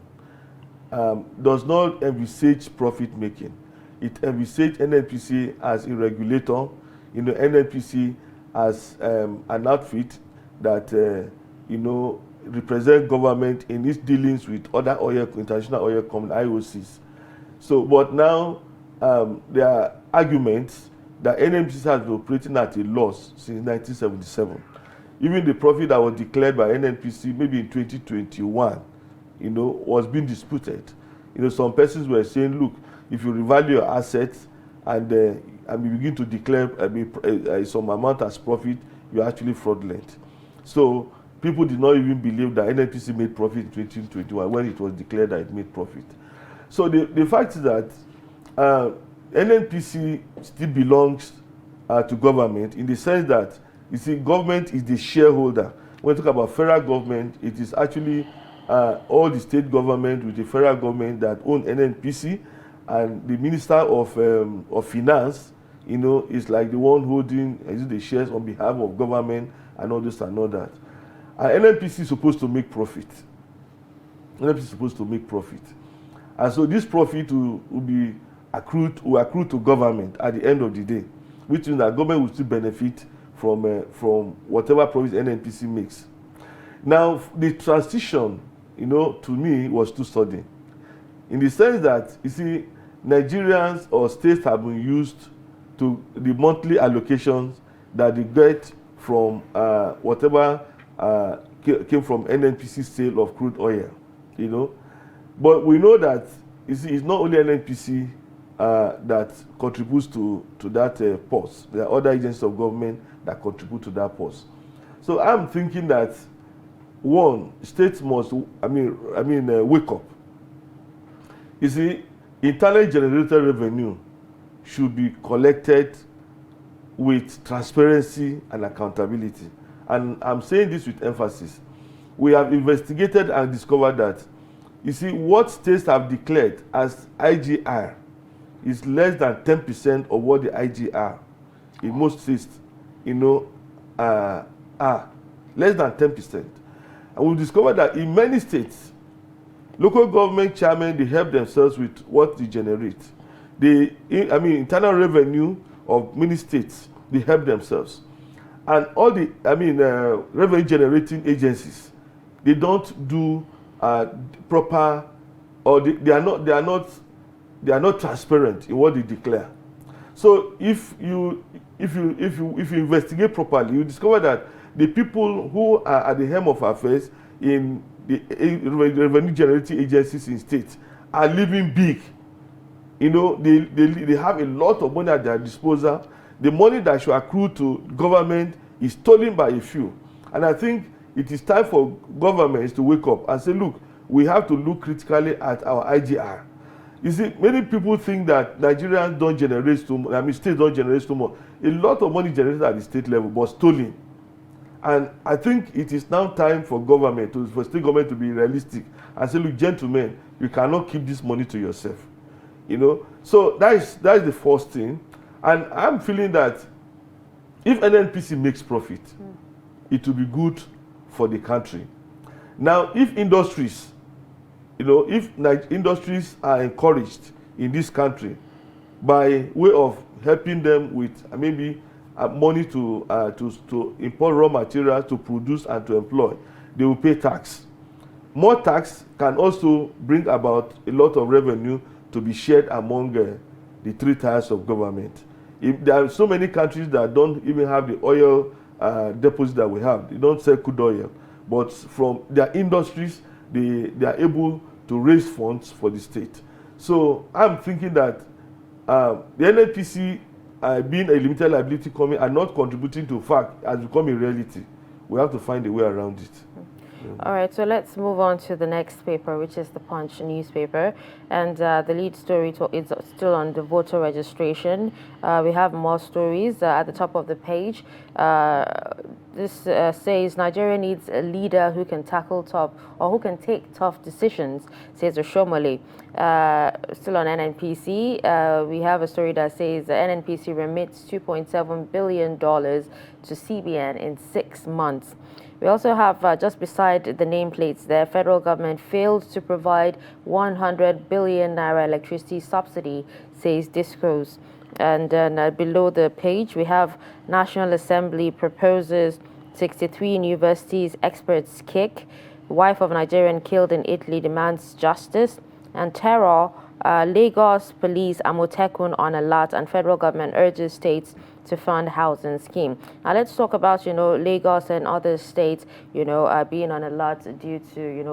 does not envisage profit-making. It envisages NNPC as a regulator, NNPC as an outfit that represent government in its dealings with other international oil companies, IOCs. So, but now there are arguments that NNPC has been operating at a loss since 1977. Even the profit that was declared by NNPC maybe in 2021, was being disputed. Some persons were saying, look, if you revalue your assets and you begin to declare some amount as profit, you're actually fraudulent. So people did not even believe that NNPC made profit in 2021 when it was declared that it made profit. So the fact is that NNPC still belongs to government in the sense that, government is the shareholder. When we talk about federal government, it is actually all the state government with the federal government that own NNPC, and the Minister of Finance, is like the one holding the shares on behalf of government and all this and all that. And NNPC is supposed to make profit. NNPC is supposed to make profit. And so this profit will accrue to government at the end of the day, which means that government will still benefit from whatever profit NNPC makes. Now, the transition, to me, was too sudden, in the sense that, Nigerians or states have been used to the monthly allocations that they get from whatever came from NNPC sale of crude oil, But we know that, it's not only NNPC that contributes to that purse. There are other agencies of government that contribute to that purse. So I'm thinking that, one, states must, wake up. Internally generated revenue should be collected with transparency and accountability. And I'm saying this with emphasis. We have investigated and discovered that, what states have declared as IGR is less than 10% of what the IGR in most states, are less than 10%. And we've discovered that in many states, local government chairmen, they help themselves with what they generate. Internal revenue of many states, they help themselves. And all the, revenue generating agencies, they don't do proper, or they are not transparent in what they declare. So if you investigate properly, you discover that the people who are at the helm of affairs in the revenue generating agencies in states are living big. They have a lot of money at their disposal. The money that should accrue to government is stolen by a few. And I think it is time for governments to wake up and say, look, we have to look critically at our IGR. Many people think that Nigerians don't generate too much, states don't generate too much. A lot of money generated at the state level, but stolen. And I think it is now time for for state government to be realistic and say, look, gentlemen, you cannot keep this money to yourself. So that is the first thing. And I'm feeling that if NNPC makes profit, it will be good for the country. Now, if industries, if industries are encouraged in this country by way of helping them with maybe money to import raw materials to produce and to employ, they will pay tax. More tax can also bring about a lot of revenue to be shared among the three tiers of government. If there are so many countries that don't even have the oil deposit that we have, they don't sell crude oil, but from their industries, they are able to raise funds for the state. So I'm thinking that the NNPC, being a limited liability company and not contributing to fact, has become a reality. We have to find a way around it.
All right, so let's move on to the next paper, which is the Punch newspaper. And the lead story is still on the voter registration. We have more stories at the top of the page. This says Nigeria needs a leader who can who can take tough decisions, says Oshomole. Still on NNPC, we have a story that says the NNPC remits $2.7 billion to CBN in 6 months. We also have, just beside the nameplates there, federal government failed to provide 100 billion naira electricity subsidy, says Discos. And then below the page, we have National Assembly proposes 63 universities experts kick. Wife of Nigerian killed in Italy demands justice. And terror, Lagos police Amotekun on alert, and federal government urges states to fund housing scheme. Now let's talk about, Lagos and other states, being on alert due to,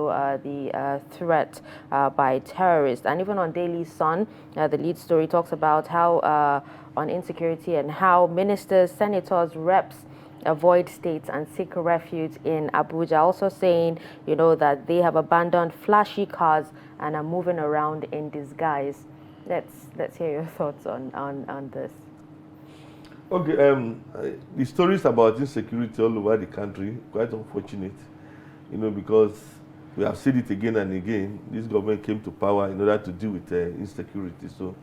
the threat by terrorists. And even on Daily Sun, the lead story talks about how on insecurity and how ministers, senators, reps avoid states and seek refuge in Abuja, also saying, that they have abandoned flashy cars and are moving around in disguise. Let's hear your thoughts on this.
Okay, the stories about insecurity all over the country, quite unfortunate, because we have seen it again and again. This government came to power in order to deal with insecurity. So,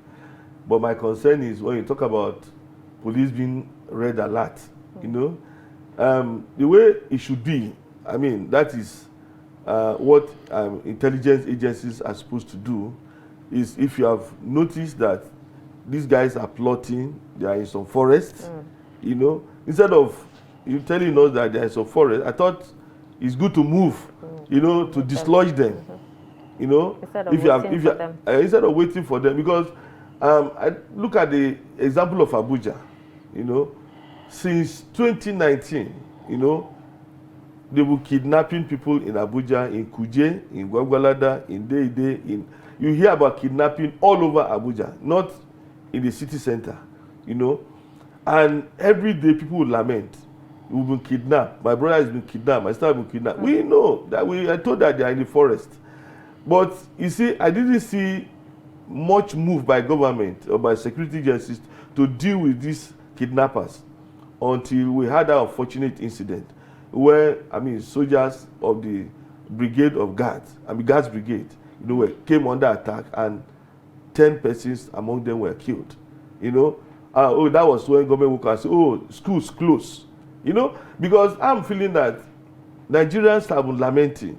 but my concern is when you talk about police being red alert, the way it should be, that is what intelligence agencies are supposed to do, is if you have noticed that these guys are plotting, they are in some forest, instead of you telling us that there is a forest, I thought it's good to move, to dislodge them, instead of waiting for them, because I look at the example of Abuja, since 2019, they were kidnapping people in Abuja, in Kuje, in Gwagwalada, in Deide, you hear about kidnapping all over Abuja, not in the city center, and every day people will lament, we've been kidnapped, my brother has been kidnapped, my sister has been kidnapped. We know that I told that they are in the forest. But you see, I didn't see much move by government or by security agencies to deal with these kidnappers until we had that unfortunate incident where, soldiers of the brigade of guards, guards brigade, came under attack and 10 persons among them were killed. That was when government woke up and said, schools closed. Because I'm feeling that Nigerians have been lamenting.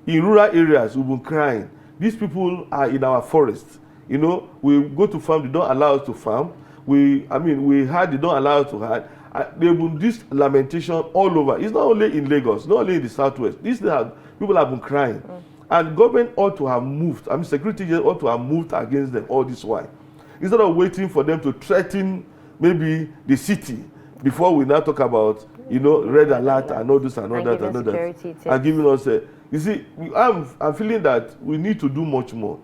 In rural areas, we've been crying. These people are in our forests. We go to farm, they don't allow us to farm. We hide, they don't allow us to hide. There been this lamentation all over. It's not only in Lagos, not only in the southwest. People have been crying. And government ought to have moved. Security agents ought to have moved against them all this while. Instead of waiting for them to threaten maybe the city before we now talk about, red alert and all this and all that and all that. And giving us you see, I'm feeling that we need to do much more.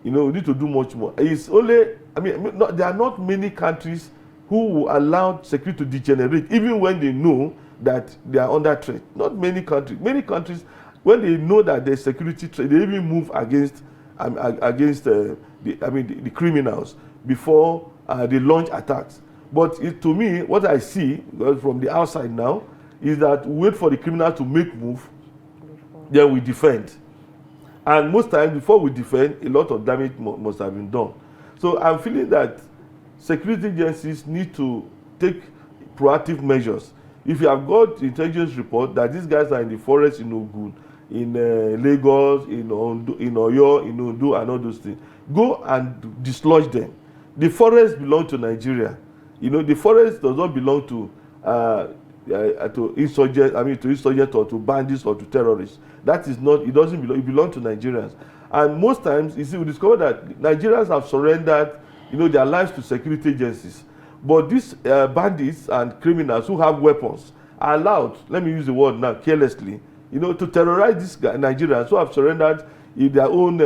We need to do much more. It's only, there are not many countries who will allow security to degenerate, even when they know that they are under threat. Not many countries. Many countries, when they know that there's security threat, they even move against the criminals before they launch attacks. But to me, what I see from the outside now is that we wait for the criminal to make move, then we defend. And most times, before we defend, a lot of damage must have been done. So I'm feeling that security agencies need to take proactive measures. If you have got intelligence report that these guys are in the forest in Ogun, in Lagos, in Oyo, in Ondo, and all those things, go and dislodge them. The forest belongs to Nigeria. The forest does not belong to insurgents or to bandits or to terrorists. That is not. It doesn't belong. It belongs to Nigerians. And most times, you see, we discover that Nigerians have surrendered, their lives to security agencies. But these bandits and criminals who have weapons are allowed, let me use the word now, carelessly, to terrorize these Nigerians who have surrendered in their own,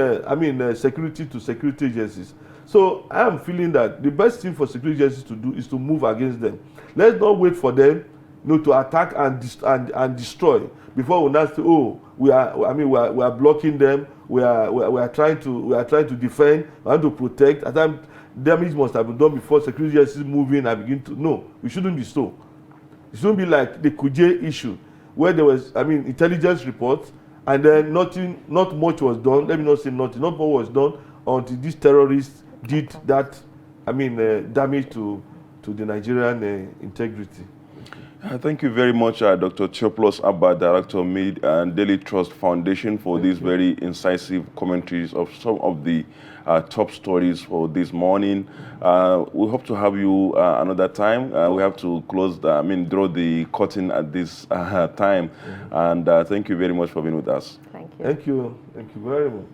security to security agencies. So I am feeling that the best thing for security agencies to do is to move against them. Let's not wait for them, to attack and destroy before we now say, oh, we are blocking them. We are trying to defend. We want to protect. At times, damage must have been done before security agencies move in and begin to. No, we shouldn't be so. It shouldn't be like the Kuje issue, where there was, intelligence reports, and then not much was done. Let me not say nothing. Not much was done until these terrorists did that. Damage to the Nigerian integrity.
Thank you very much, Dr. Theophilus Abba, Director of Mid and Daily Trust Foundation, for these very incisive commentaries of some of the top stories for this morning. We hope to have you another time. We have to close, draw the curtain at this time. And thank you very much for being with us.
Thank you.
Thank you. Thank you very much.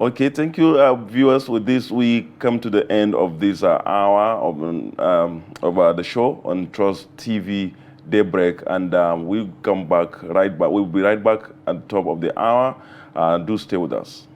Okay, thank you, viewers. With this, we come to the end of this hour of the show on Trust TV Daybreak, and we'll come back right back. We'll be right back at the top of the hour. Do stay with us.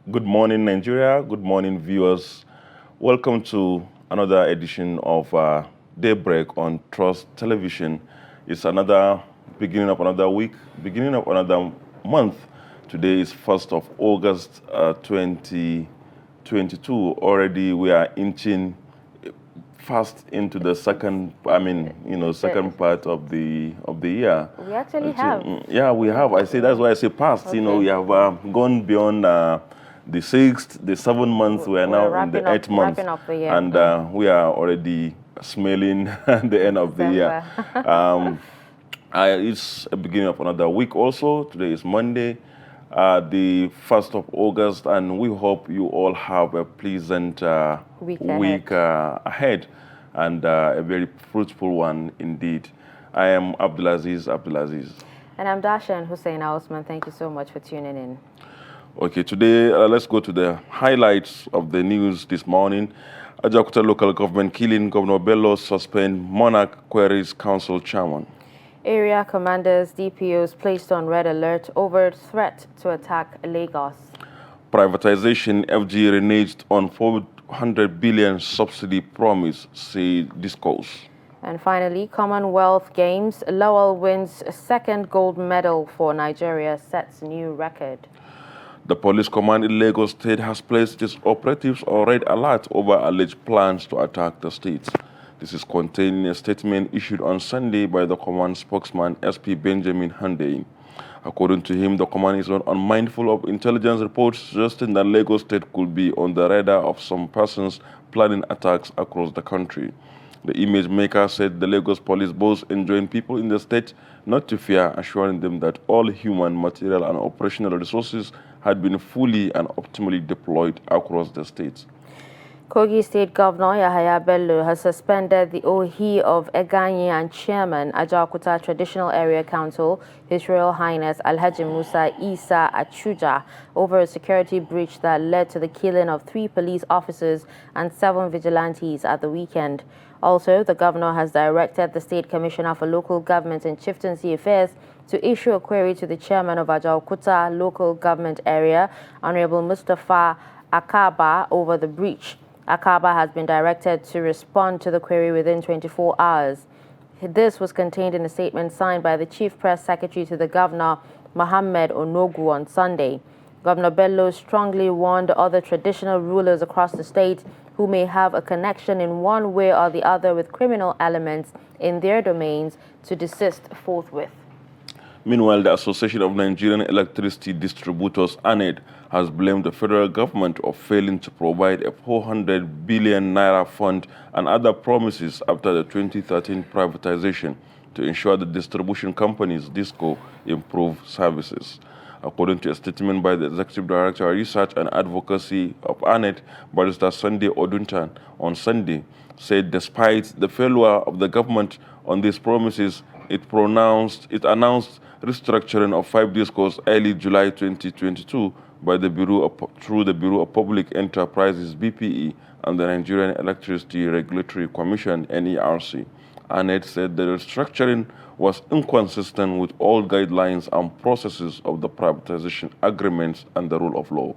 Good morning, Nigeria. Good morning, viewers. Welcome to another edition of Daybreak on Trust Television. It's another beginning of another week, beginning of another month. Today is 1st of August 2022. Already we are inching fast into the second part of the year.
We actually have.
Yeah, we have. I say that's why I say past.
Okay.
We have gone beyond the 6th, the 7th month. We are now in the 8th month,
wrapping up the year.
and we are already smelling the end of the year. It's a beginning of another week. Also, today is Monday, the 1st of August, and we hope you all have a pleasant week ahead, and a very fruitful one indeed. I am Abdulaziz.
And I'm Dasha Hussein Osman. Thank you so much for tuning in.
Okay, today let's go to the highlights of the news this morning. Ajaokuta local government killing Governor Bello suspend Monarch Quarries Council chairman.
Area commanders, DPOs placed on red alert over threat to attack Lagos.
Privatization, FG reneged on 400 billion subsidy promise, say discourse.
And finally, Commonwealth Games, Lowell wins a second gold medal for Nigeria, sets new record.
The police command in Lagos State has placed its operatives on red alert over alleged plans to attack the state. This is contained in a statement issued on Sunday by the command spokesman SP Benjamin Hundeyin. According to him, the command is not unmindful of intelligence reports suggesting that Lagos State could be on the radar of some persons planning attacks across the country. The image maker said the Lagos police both enjoined people in the state not to fear, assuring them that all human, material, and operational resources had been fully and optimally deployed across the state.
Kogi State Governor Yahaya Bello has suspended the Ohi of Eganyi and Chairman Ajaokuta Traditional Area Council, His Royal Highness Alhaji Musa Isa Achuja, over a security breach that led to the killing of 3 police officers and 7 vigilantes at the weekend. Also, the governor has directed the State Commissioner for Local Government and Chieftaincy Affairs to issue a query to the chairman of Ajaokuta Local Government Area, Honorable Mustafa Akaba, over the breach. Akaba has been directed to respond to the query within 24 hours. This was contained in a statement signed by the Chief Press Secretary to the Governor, Mohammed Onogu, on Sunday. Governor Bello strongly warned other traditional rulers across the state who may have a connection in one way or the other with criminal elements in their domains to desist forthwith.
Meanwhile, the Association of Nigerian Electricity Distributors, ANED, has blamed the federal government of failing to provide a 400 billion naira fund and other promises after the 2013 privatization to ensure the distribution companies, DISCO, improve services. According to a statement by the Executive Director of Research and Advocacy of ANED, Barrister Sunday Oduntan, on Sunday, said despite the failure of the government on these promises, it announced restructuring of 5 DISCOs early July 2022 by the through the Bureau of Public Enterprises (BPE) and the Nigerian Electricity Regulatory Commission (NERC). ANED said the restructuring was inconsistent with all guidelines and processes of the privatization agreements and the rule of law.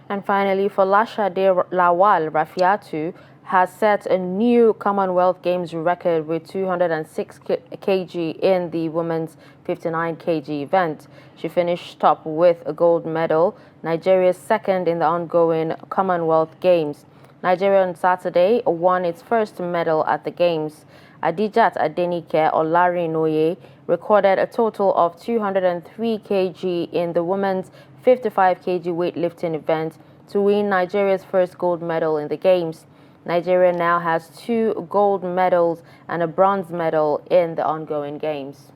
And finally, Folashade Lawal Rafiatu has set a new Commonwealth Games record with 206 kg in the women's 59 kg event. She finished top with a gold medal, Nigeria's second in the ongoing Commonwealth Games. Nigeria on Saturday won its first medal at the Games. Adijat Adenike Olarinoye recorded a total of 203 kg in the women's 55 kg weightlifting event to win Nigeria's first gold medal in the Games. Nigeria now has 2 gold medals and a bronze medal in the ongoing Games.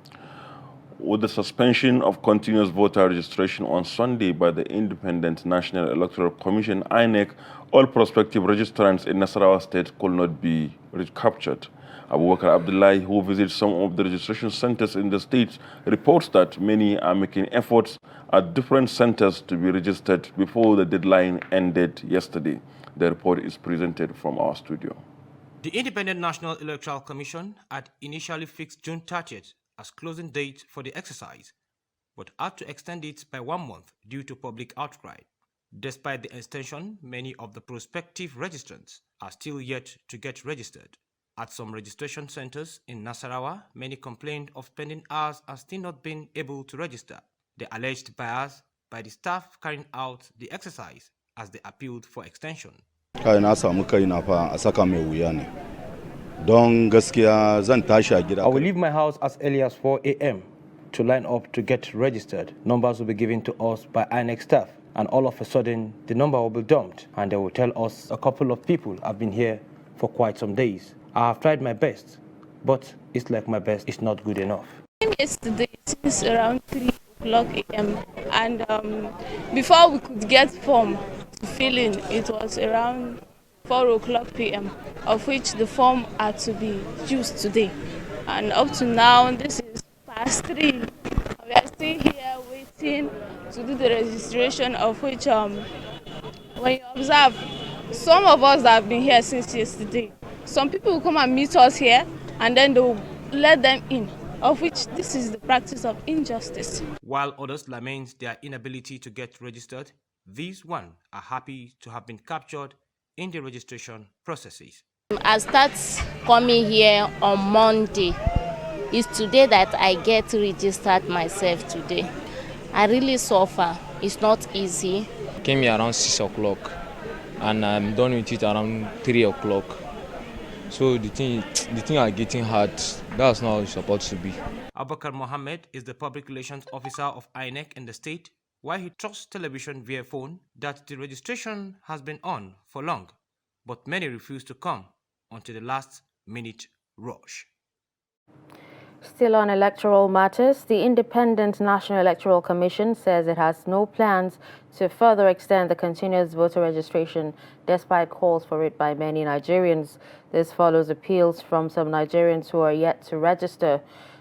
With the suspension of continuous voter registration on Sunday by the Independent National Electoral Commission, INEC, all prospective registrants in Nasarawa State could not be recaptured. Abubakar Abdullahi, who visits some of the registration centers in the state, reports that many are making efforts at different centers to be registered before the deadline ended yesterday. The report is presented from our studio.
The Independent National Electoral Commission had initially fixed June 30th as closing date for the exercise, but had to extend it by 1 month due to public outcry. Despite the extension, many of the prospective registrants are still yet to get registered. At some registration centers in Nasarawa, many complained of spending hours and still not being able to register. They alleged bias by the staff carrying out the exercise as they appealed for extension.
Kai na samu kaina fa a saka mai wuya ne. Don gaskiya zan tashi a gida.
I will leave my house as early as 4 a.m. to line up to get registered. Numbers will be given to us by INEC staff, and all of a sudden the number will be dumped and they will tell us a couple of people have been here for quite some days. I have tried my best, but it's like my best is not good enough.
Yesterday since around 3 o'clock a.m. and before we could get form to fill in, it was around 4 o'clock p.m. of which the form had to be used today. And up to now, this is past 3. We are still here waiting to do the registration, of which when you observe, some of us have been here since yesterday. Some people will come and meet us here and then they will let them in, of which this is the practice of injustice.
While others lament their inability to get registered, these one are happy to have been captured in the registration processes.
I start coming here on Monday. It's today that I get registered myself today. I really suffer. It's not easy.
Came here around 6 o'clock and I'm done with it around 3 o'clock. So the thing are getting hard. That's not how it's supposed to be.
Abubakar Mohammed is the public relations officer of INEC in the state, while he trusts television via phone that the registration has been on for long, but many refuse to come until the last minute rush.
Still on electoral matters, the Independent National Electoral Commission says it has no plans to further extend the continuous voter registration despite calls for it by many Nigerians. This follows appeals from some Nigerians who are yet to register.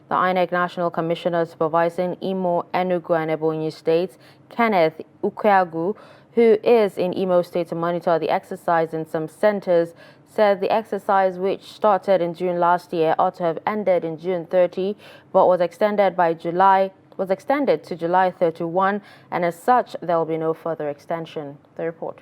The INEC National Commissioner supervising Imo, Enugu and Ebonyi states, Kenneth Ukweagu, who is in Imo State to monitor the exercise in some centers, said the exercise, which started in June last year, ought to have ended in June 30, but was extended to July 31, and as such, there will be no further extension. The report.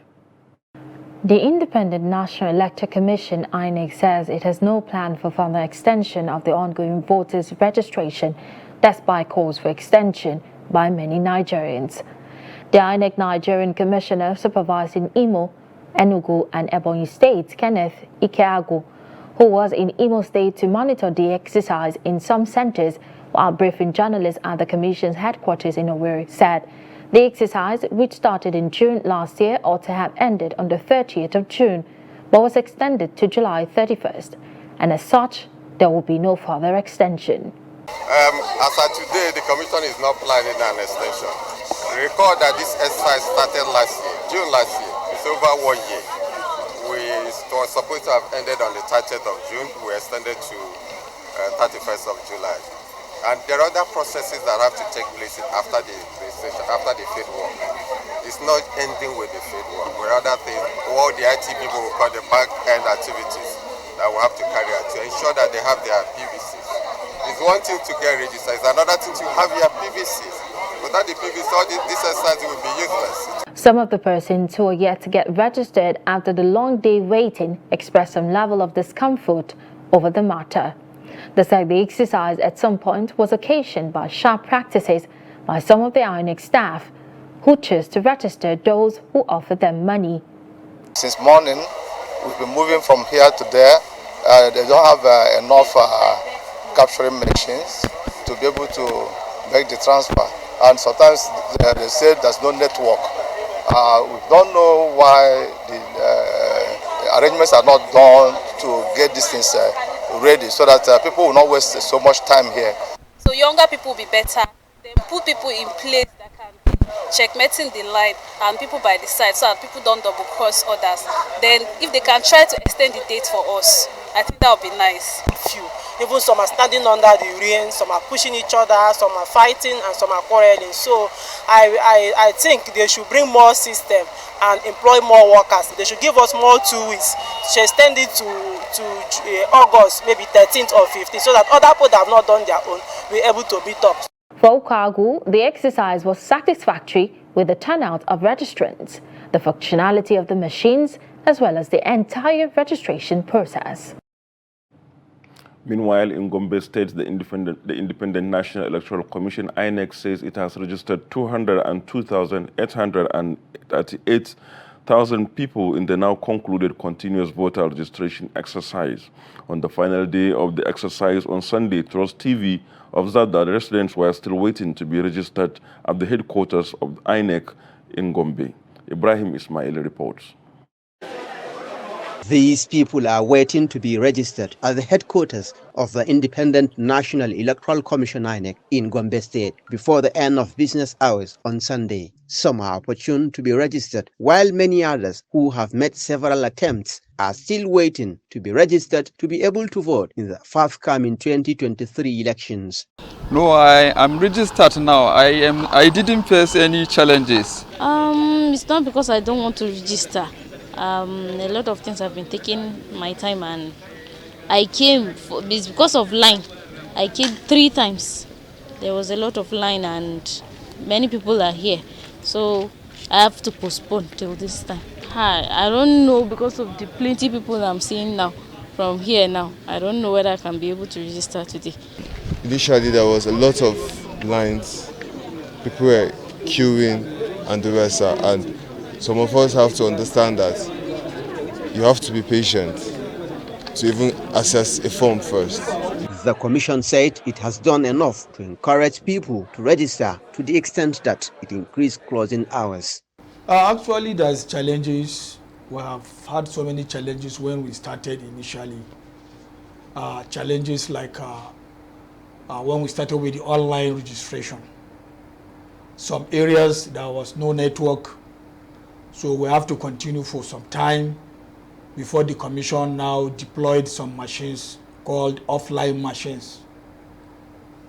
The Independent National Electoral Commission, INEC, says it has no plan for further extension of the ongoing voters' registration, despite calls for extension by many Nigerians. The INEC Nigerian Commissioner supervising Imo, Enugu and Ebonyi States, Kenneth Ukweagu, who was in Imo State to monitor the exercise in some centers while briefing journalists at the Commission's headquarters in Owerri, said the exercise, which started in June last year, ought to have ended on the 30th of June, but was extended to July 31st, and as such, there will be no further extension.
As of today, the Commission is not planning an extension. Recall that this exercise started last year, June last year. It's over 1 year. It was supposed to have ended on the 30th of June. We extended to 31st of July. And there are other processes that have to take place after the field work. It's not ending with the field work. There are other things, what the IT people will call the back-end activities that we have to carry out to ensure that they have their PVCs. It's one thing to get registered, it's another thing to have your PVCs. Without the PVC, all this exercise will be useless.
Some of the persons who are yet to get registered after the long day waiting expressed some level of discomfort over the matter. They said the exercise at some point was occasioned by sharp practices by some of the INEC staff who chose to register those who offered them money.
Since morning, we've been moving from here to there. They don't have enough capturing machines to be able to make the transfer. And sometimes they say there's no network. We don't know why the arrangements are not done to get these things ready so that people will not waste so much time here.
So younger people will be better. Then put people in place that can checkmating the line and people by the side so that people don't double cross others. Then if they can try to extend the date for us, I think that would be nice.
Even some are standing under the rain, some are pushing each other, some are fighting, and some are quarreling. So I think they should bring more system and employ more workers. They should give us more 2 weeks. Should extend it to August, maybe 13th or 15th, so that other people that have not done their own will be able to meet up.
For Ukweagu, the exercise was satisfactory, with the turnout of registrants, the functionality of the machines, as well as the entire registration process.
Meanwhile, in Gombe State, the Independent National Electoral Commission, INEC, says it has registered 202,838 people in the now concluded continuous voter registration exercise. On the final day of the exercise on Sunday, Trust TV observed that residents were still waiting to be registered at the headquarters of INEC in Gombe. Ibrahim Ismail reports.
These people are waiting to be registered at the headquarters of the Independent National Electoral Commission INEC in Gombe State before the end of business hours on Sunday. Some are opportune to be registered, while many others who have made several attempts are still waiting to be registered to be able to vote in the forthcoming 2023 elections.
No, I'm registered now. I didn't face any challenges.
It's not because I don't want to register. A lot of things have been taking my time, and I came it's because of line. I came 3 times. There was a lot of line and many people are here, so I have to postpone till this time. I don't know, because of the plenty people I'm seeing now from here now. I don't know whether I can be able to register today.
Initially there was a lot of lines, people were queuing and the rest, and some of us have to understand that you have to be patient to even access a form first.
The commission said it has done enough to encourage people to register to the extent that it increased closing hours.
Actually, there's challenges. We have had so many challenges when we started initially. Challenges like when we started with the online registration. Some areas there was no network, so we have to continue for some time before the commission now deployed some machines called offline machines.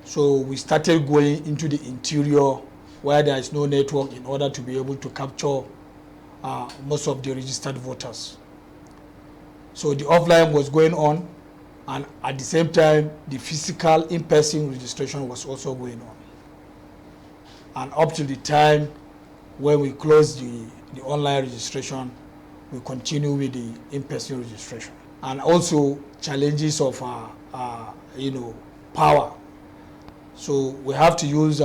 So we started going into the interior where there is no network in order to be able to capture most of the registered voters. So the offline was going on, and at the same time the physical in-person registration was also going on. And up to the time when we closed the online registration, we continue with the in-person registration. And also challenges of power. So we have to use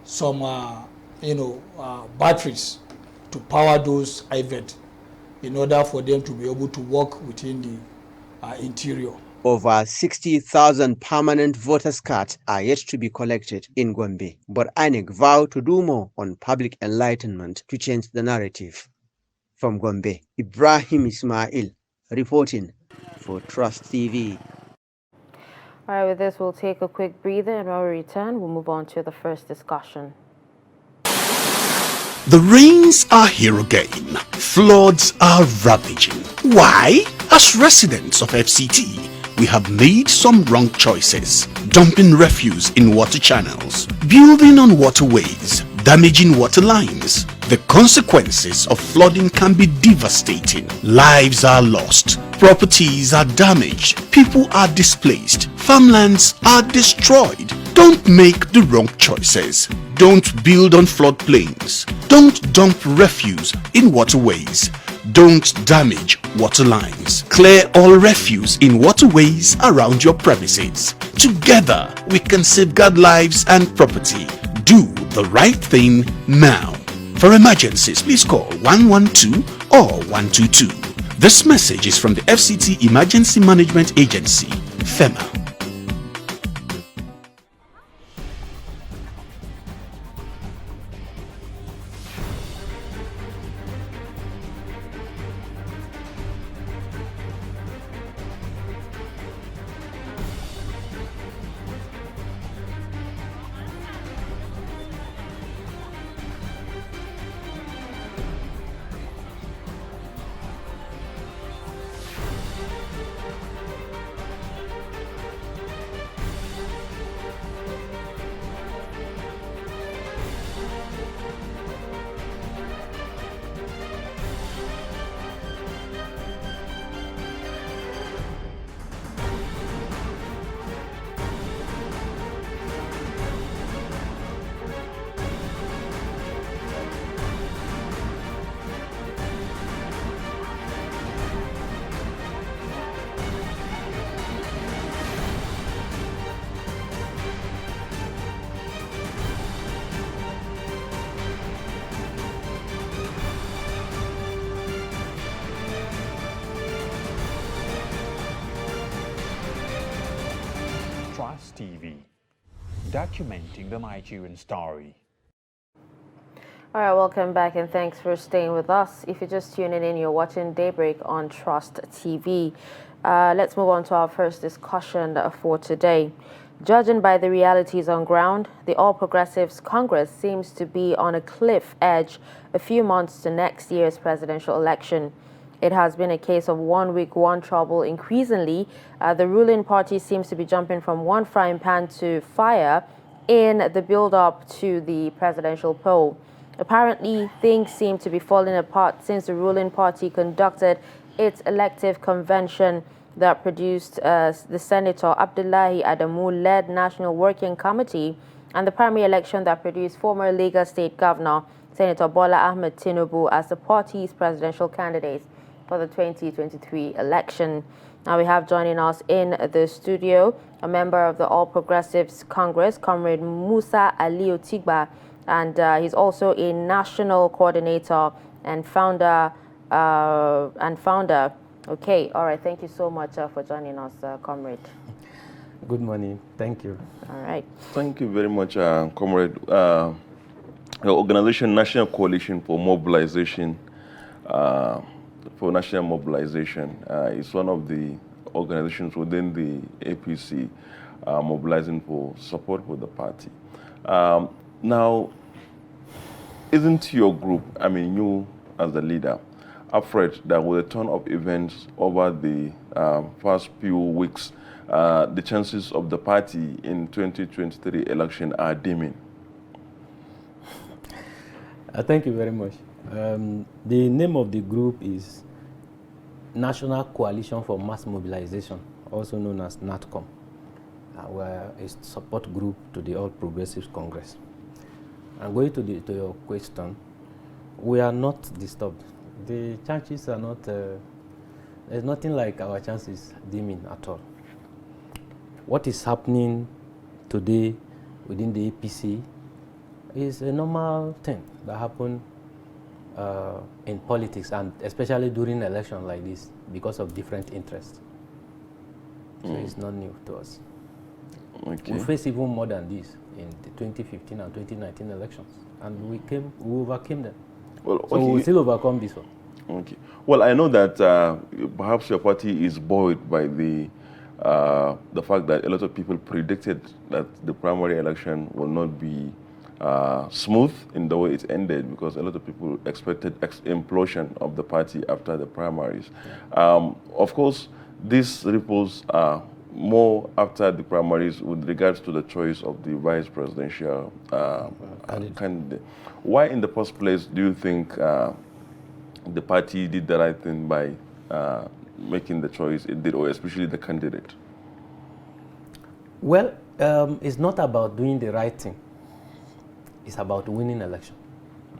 some batteries to power those IVET in order for them to be able to work within the interior.
Over 60,000 permanent voters' cards are yet to be collected in Gombe, but INEC vowed to do more on public enlightenment to change the narrative. From Gombe, Ibrahim Ismail reporting for Trust TV.
All right, with this, we'll take a quick breather, and when we return, we'll move on to the first discussion.
The rains are here again. Floods are ravaging. Why? As residents of FCT, we have made some wrong choices. Dumping refuse in water channels, building on waterways, damaging water lines. The consequences of flooding can be devastating. Lives are lost, properties are damaged, people are displaced, farmlands are destroyed. Don't make the wrong choices. Don't build on floodplains. Don't dump refuse in waterways. Don't damage water lines. Clear all refuse in waterways around your premises. Together, we can safeguard lives and property. Do the right thing now. For emergencies, please call 112 or 122. This message is from the FCT Emergency Management Agency, FEMA.
TV, documenting the Nigerian story.
All right, welcome back and thanks for staying with us. If you're just tuning in, you're watching Daybreak on Trust TV. Let's move on to our first discussion for today. Judging by the realities on ground, the All Progressives Congress seems to be on a cliff edge a few months to next year's presidential election. It has been a case of 1 week, one trouble. Increasingly, the ruling party seems to be jumping from one frying pan to fire in the build-up to the presidential poll. Apparently, things seem to be falling apart since the ruling party conducted its elective convention that produced the Senator Abdullahi Adamu-led National Working Committee and the primary election that produced former Lagos State Governor Senator Bola Ahmed Tinubu as the party's presidential candidates for the 2023 election. Now we have joining us in the studio a member of the All Progressives Congress, Comrade Musa Ali Otigba, and he's also a national coordinator and founder. Okay, all right. Thank you so much for joining us, Comrade.
Good morning. Thank you.
All right.
Thank you very much, Comrade. The organization National Coalition for Mobilization, is one of the organizations within the APC mobilizing for support for the party. Now, isn't your group, I mean you as the leader, afraid that with the turn of events over the past few weeks, the chances of the party in 2023 election are dimming?
Thank you very much. The name of the group is National Coalition for Mass Mobilization, also known as NATCOM. We're a support group to the All Progressives Congress. And going to your question, we are not disturbed. The chances are not, there's nothing like our chances dimming at all. What is happening today within the APC is a normal thing that happens in politics, and especially during an election like this, because of different interests. So it's not new to us.
Okay.
We face even more than this in the 2015 and 2019 elections, and we overcame them.
Well,
so
okay.
we will still overcome this one.
Okay. Well, I know that perhaps your party is buoyed by the fact that a lot of people predicted that the primary election will not be smooth in the way it ended, because a lot of people expected implosion of the party after the primaries. Of course, these ripples are more after the primaries with regards to the choice of the vice presidential candidate. Why in the first place do you think the party did the right thing by making the choice it did, or especially the candidate?
Well, it's not about doing the right thing. It's about winning election.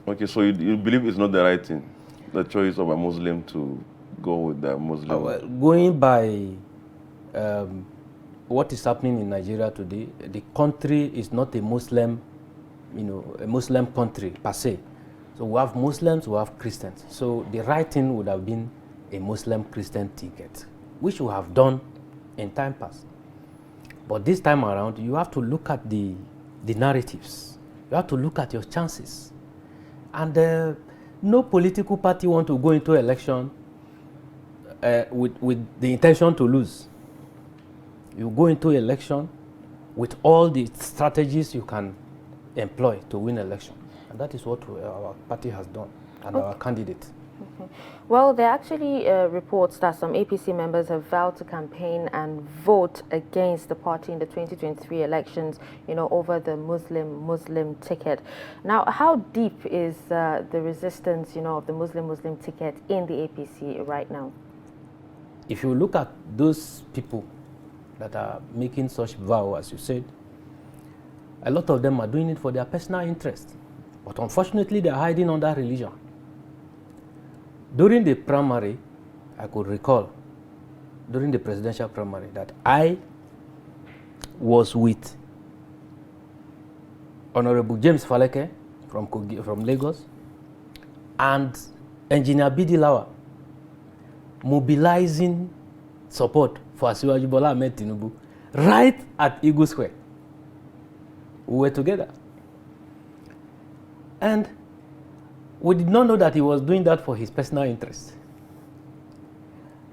Okay, so you believe it's not the right thing, the choice of a Muslim to go with the Muslim?
Well, going by what is happening in Nigeria today, the country is not a Muslim, a Muslim country per se. So we have Muslims, we have Christians. So the right thing would have been a Muslim-Christian ticket, which we have done in time past. But this time around, you have to look at the narratives. You have to look at your chances. And no political party wants to go into election with the intention to lose. You go into election with all the strategies you can employ to win election. And that is what our party has done, and our candidate.
Okay. Well, there are actually reports that some APC members have vowed to campaign and vote against the party in the 2023 elections, over the Muslim ticket. Now, how deep is the resistance, of the Muslim ticket in the APC right now?
If you look at those people that are making such vow, as you said, a lot of them are doing it for their personal interest. But unfortunately, they are hiding under religion. During the primary, I could recall, during the presidential primary, that I was with Honorable James Faleke from Lagos and Engineer Bidi Lawa, mobilizing support for Asiwaju Bola Ahmed Tinubu
right at Eagle Square. We were together. And we did not know that he was doing that for his personal interest.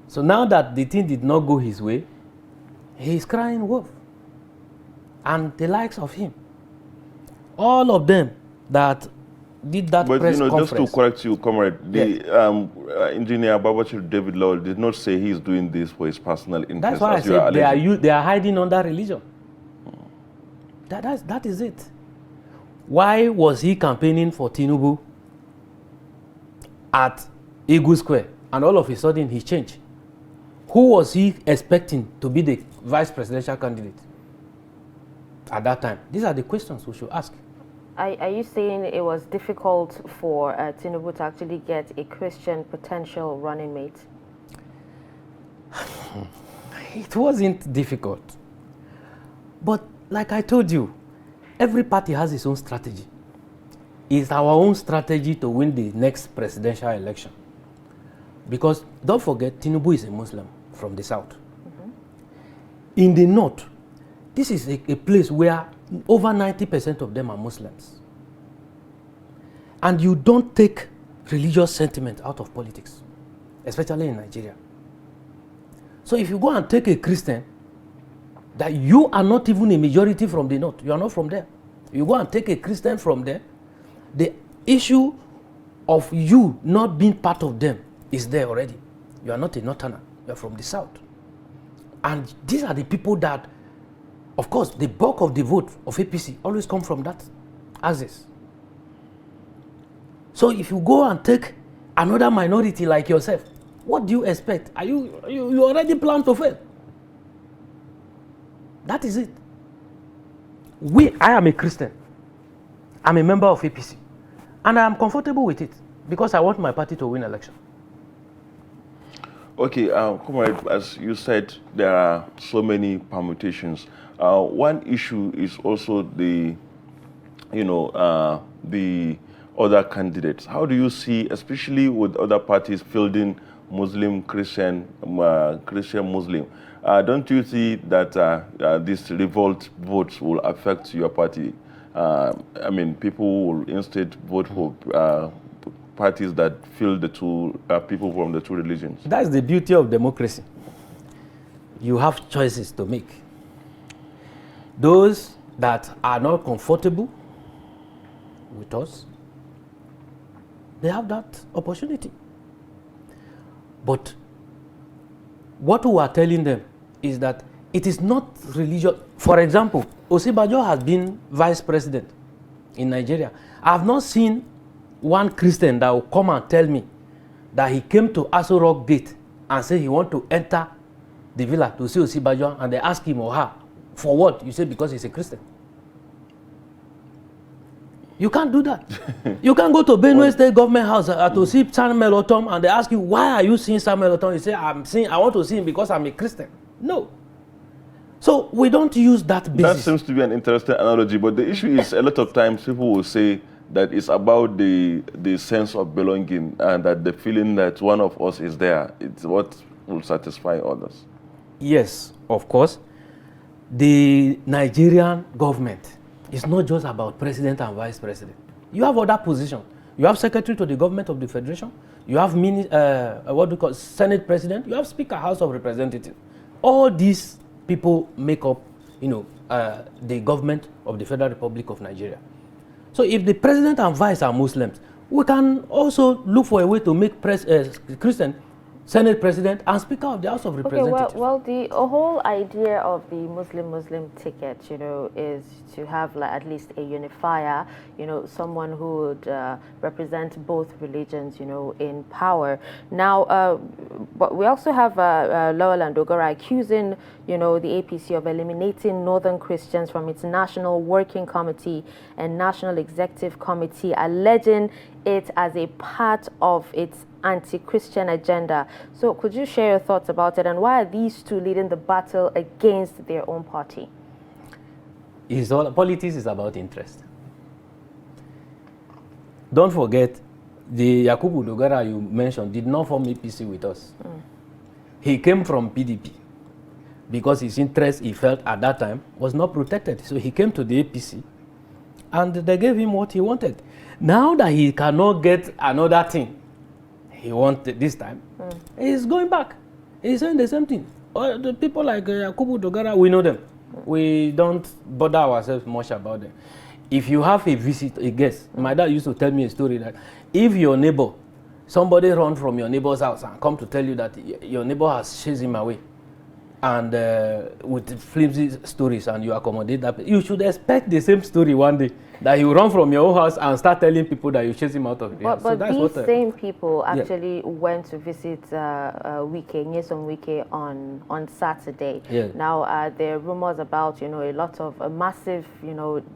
So now that the thing did not go his way, he is crying wolf. And the likes of him. All of them that did that press conference.
Just to correct you, comrade, the engineer Babachir David Lowell did not say he's doing this for his personal interest.
That's why I said they are hiding under religion. That is it. Why was he campaigning for Tinubu at Eagle Square and all of a sudden he changed? Who was he expecting to be the vice presidential candidate at that time? These are the questions we should ask.
Are you saying it was difficult for Tinubu to actually get a Christian potential running mate?
It wasn't difficult. But like I told you, every party has its own strategy. It's our own strategy to win the next presidential election. Because don't forget, Tinubu is a Muslim from the south. In the north, this is a place where over 90% of them are Muslims. And you don't take religious sentiment out of politics, especially in Nigeria. So if you go and take a Christian, that you are not even a majority from the north, you are not from there. You go and take a Christian from there, the issue of you not being part of them is there already. You are not a northerner, you are from the south. And these are the people that, of course, the bulk of the vote of APC always come from that axis. So if you go and take another minority like yourself, what do you expect? You already plan to fail. That is it. I am a Christian. I'm a member of APC. And I am comfortable with it because I want my party to win election.
Okay, comrade, as you said, there are so many permutations. One issue is also the other candidates. How do you see, especially with other parties fielding Muslim, Christian, Muslim? Don't you see that these revolt votes will affect your party? I mean, people will instead vote for parties that field the two people from the two religions.
That's the beauty of democracy. You have choices to make. Those that are not comfortable with us, they have that opportunity. But what we are telling them is that it is not religious. For example, Osibajo has been vice president in Nigeria. I have not seen one Christian that will come and tell me that he came to Aso Rock Gate and say he want to enter the villa to see Osibajo, and they ask him or her, for what? You say because he's a Christian. You can't do that. You can't go to Benue State Government House to see Samuel Otom and they ask you, why are you seeing Samuel Otom? You say, I want to see him because I'm a Christian. No. So we don't use that basis.
That seems to be an interesting analogy, but the issue is a lot of times people will say that it's about the sense of belonging and that the feeling that one of us is there. It's what will satisfy others.
Yes, of course. The Nigerian government is not just about president and vice president. You have other positions. You have secretary to the government of the federation. You have what we call Senate president. You have Speaker, House of Representatives. All these people make up, the government of the Federal Republic of Nigeria. So if the president and vice are Muslims, we can also look for a way to make Christian Senate President and Speaker of the House of Representatives.
Okay, well, the whole idea of the Muslim ticket, is to have at least a unifier, someone who would represent both religions, in power. Now, but we also have Lowell and Dogara accusing, the APC of eliminating Northern Christians from its National Working Committee and National Executive Committee, alleging it as a part of its anti-Christian agenda. So could you share your thoughts about it, and why are these two leading the battle against their own party?
Politics is about interest. Don't forget, the Yakubu Dogara you mentioned did not form APC with us. He came from PDP. because his interest he felt at that time was not protected. So he came to the APC and they gave him what he wanted. Now that he cannot get another thing he wanted this time, he's going back. He's saying the same thing. The people like Yakubu Dogara, we know them. We don't bother ourselves much about them. If you have a visit, a guest, my dad used to tell me a story that if your neighbor, somebody run from your neighbor's house and come to tell you that your neighbor has chased him away, and with flimsy stories, and you accommodate that, you should expect the same story one day, that you run from your own house and start telling people that you chase him out of the house.
But these same people actually went to visit Nyesom Wike on Saturday.
Yeah.
Now there are rumors about a lot of a massive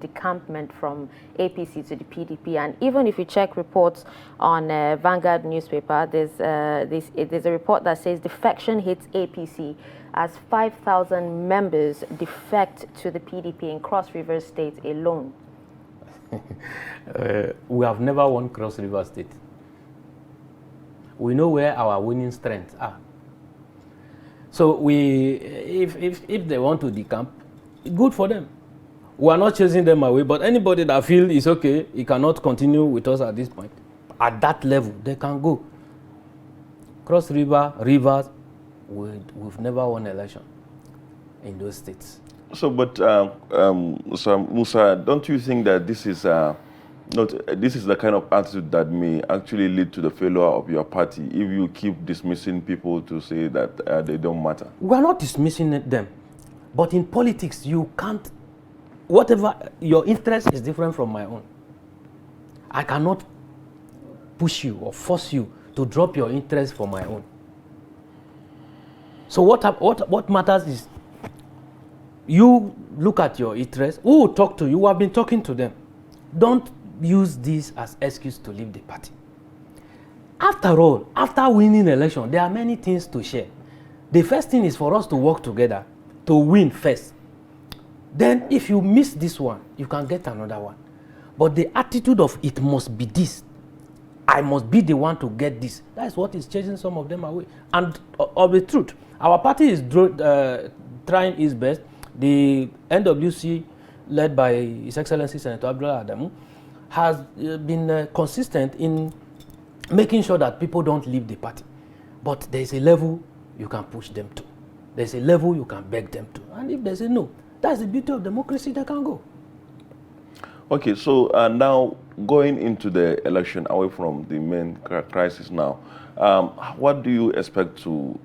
decampment from APC to the PDP, and even if you check reports on Vanguard newspaper, there's a report that says defection hits APC as 5,000 members defect to the PDP in Cross River State alone.
We have never won Cross River State. We know where our winning strengths are. So if they want to decamp, good for them. We are not chasing them away, but anybody that feels it's okay, he cannot continue with us at this point. At that level, they can go. Cross River, Rivers, we've never won an election in those states.
So, but Sir Musa, don't you think that this is this is the kind of attitude that may actually lead to the failure of your party if you keep dismissing people to say that they don't matter?
We are not dismissing them, but in politics you can't. Whatever your interest is different from my own. I cannot push you or force you to drop your interest for my own. So what matters is you look at your interest. Who will talk to you? Who have been talking to them. Don't use this as excuse to leave the party. After all, after winning the election, there are many things to share. The first thing is for us to work together to win first. Then if you miss this one, you can get another one. But the attitude of it must be this. I must be the one to get this. That's what is chasing some of them away. And of the truth, our party is trying its best. The NWC, led by His Excellency Senator Abdullah Adamu, has been consistent in making sure that people don't leave the party. But there's a level you can push them to. There's a level you can beg them to. And if they say no, that's the beauty of democracy, they can go.
Okay, so now going into the election, away from the main crisis now, what do you expect to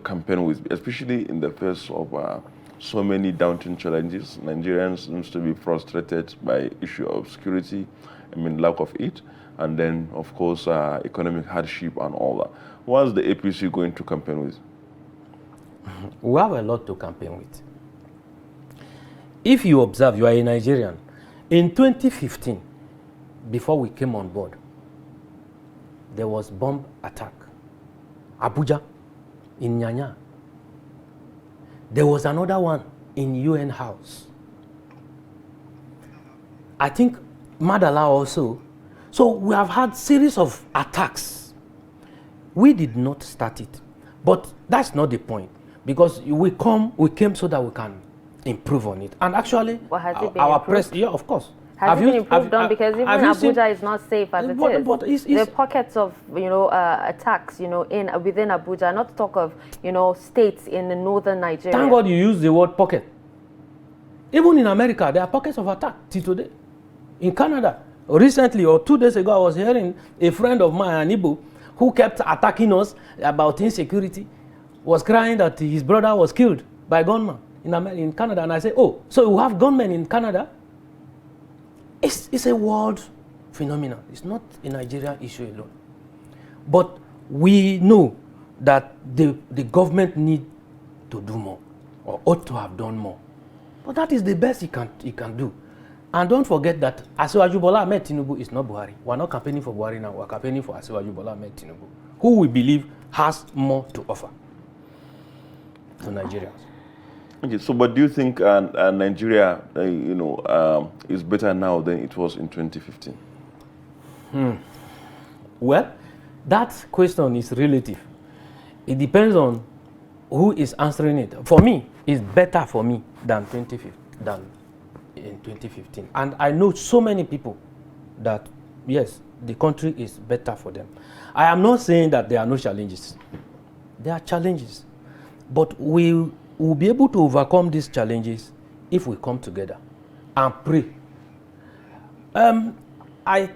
campaign with, especially in the face of so many daunting challenges? Nigerians seems to be frustrated by issue of security, lack of it, and then of course economic hardship and all that. What is the APC going to campaign with?
We have a lot to campaign with. If you observe, you are a Nigerian. In 2015, before we came on board, there was bomb attack. Abuja, in Nyanya. There was another one in UN House. I think Madala also. So we have had series of attacks. We did not start it. But that's not the point. Because we came so that we can improve on it. And actually,
has it been
our
improved?
press, yeah, of course.
Has it been improved on? Because even Abuja is not safe as it is.
But
there are pockets of attacks within Abuja. Not to talk of states in the northern Nigeria.
Thank God you use the word pocket. Even in America, there are pockets of attack till today. In Canada, recently or 2 days ago, I was hearing a friend of mine, an Igbo, who kept attacking us about insecurity, was crying that his brother was killed by gunmen in Canada. And I said, oh, so you have gunmen in Canada? It's a world phenomenon. It's not a Nigerian issue alone. But we know that the government need to do more, or ought to have done more. But that is the best it can do. And don't forget that Asiwaju Bola Ahmed Tinubu is not Buhari. We're not campaigning for Buhari now. We're campaigning for Asiwaju Bola Ahmed Tinubu, who we believe has more to offer to Nigerians.
Okay, so but do you think Nigeria, is better now than it was in 2015?
Well, that question is relative. It depends on who is answering it, for me, is better for me than in 2015. And I know so many people that, yes, the country is better for them. I am not saying that there are no challenges. There are challenges. But we will be able to overcome these challenges if we come together and pray. I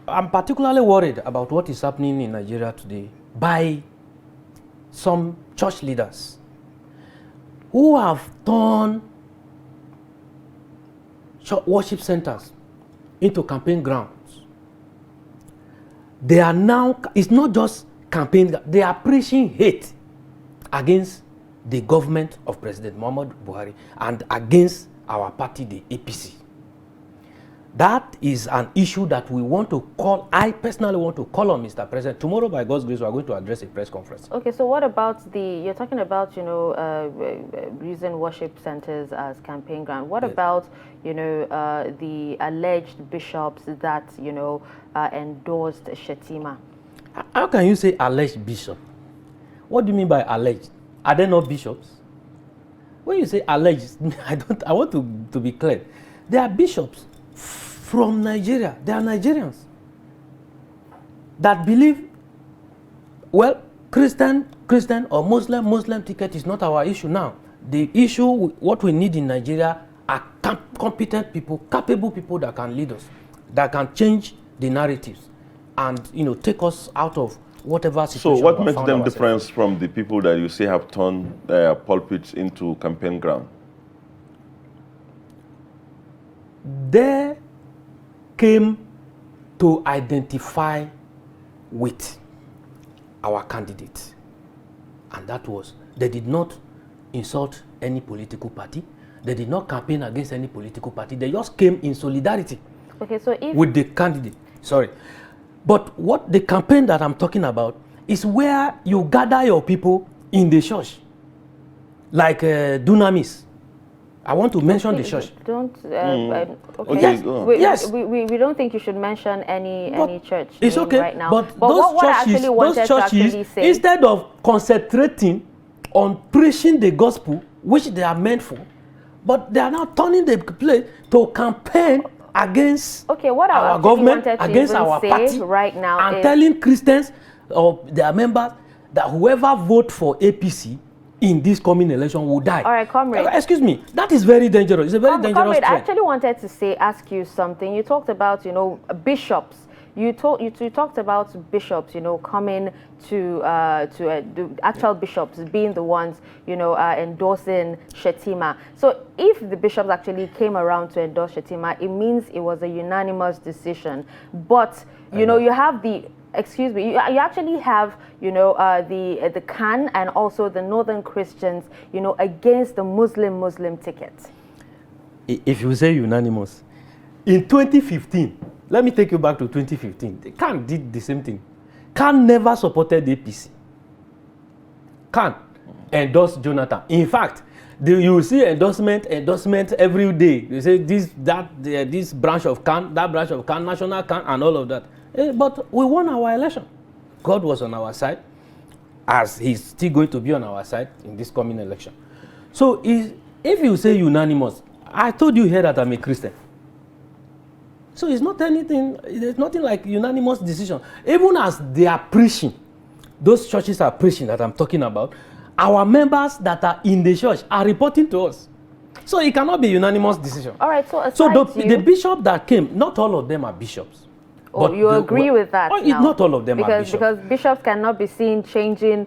am particularly worried about what is happening in Nigeria today by some church leaders who have turned worship centers into campaign grounds. They are now, it's not just campaign, they are preaching hate against the government of President Muhammadu Buhari and against our party, the APC. That is an issue that we want to call, I personally want to call on Mr. President. Tomorrow, by God's grace, we are going to address a press conference.
Okay, so what about you're talking about, using worship centers as campaign ground. What about, the alleged bishops that, endorsed Shetima?
How can you say alleged bishop? What do you mean by alleged? Are they not bishops? When you say alleged, I want to be clear. They are bishops from Nigeria. They are Nigerians that believe, well, Christian or Muslim ticket is not our issue now. The issue, what we need in Nigeria are competent people, capable people that can lead us, that can change the narratives and, take us out of whatever situation.
So what makes them different from the people that you say have turned their pulpits into campaign ground?
They came to identify with our candidate, and that was, they did not insult any political party, they did not campaign against any political party, they just came in solidarity with the candidate. Sorry. But what the campaign that I'm talking about is where you gather your people in the church, like Dunamis. I want to mention the church.
Don't.
Yes.
We don't think you should mention any church.
It's okay.
Right now.
But
what I actually wanted to actually say,
instead of concentrating on preaching the gospel, which they are meant for, but they are now turning the place to campaign against
what
our government, against our party,
right now,
and telling Christians or their members that whoever vote for APC in this coming election will die.
All right, comrade.
Excuse me, that is very dangerous. It's a very dangerous
comrade,
trend.
I actually wanted to ask you something. You talked about, bishops. You talked about bishops, coming to the actual bishops being the ones, endorsing Shetima. So if the bishops actually came around to endorse Shetima, it means it was a unanimous decision. But you have the. Excuse me. You actually have, the CAN and also the Northern Christians, against the Muslim ticket.
If you say unanimous, in 2015, let me take you back to 2015. The CAN did the same thing. CAN never supported the APC. CAN endorsed Jonathan. In fact, you see endorsement every day. You say this branch of CAN, that branch of CAN, national CAN, and all of that. But we won our election. God was on our side, as he's still going to be on our side in this coming election. So if you say unanimous, I told you here that I'm a Christian. So it's not anything, there's nothing like unanimous decision. Even as they are preaching, those churches are preaching that I'm talking about, our members that are in the church are reporting to us. So it cannot be unanimous decision.
All right, so
the bishop that came, not all of them are bishops.
But you agree with that?
Now? Not all of them are bishops.
Because bishops cannot be seen changing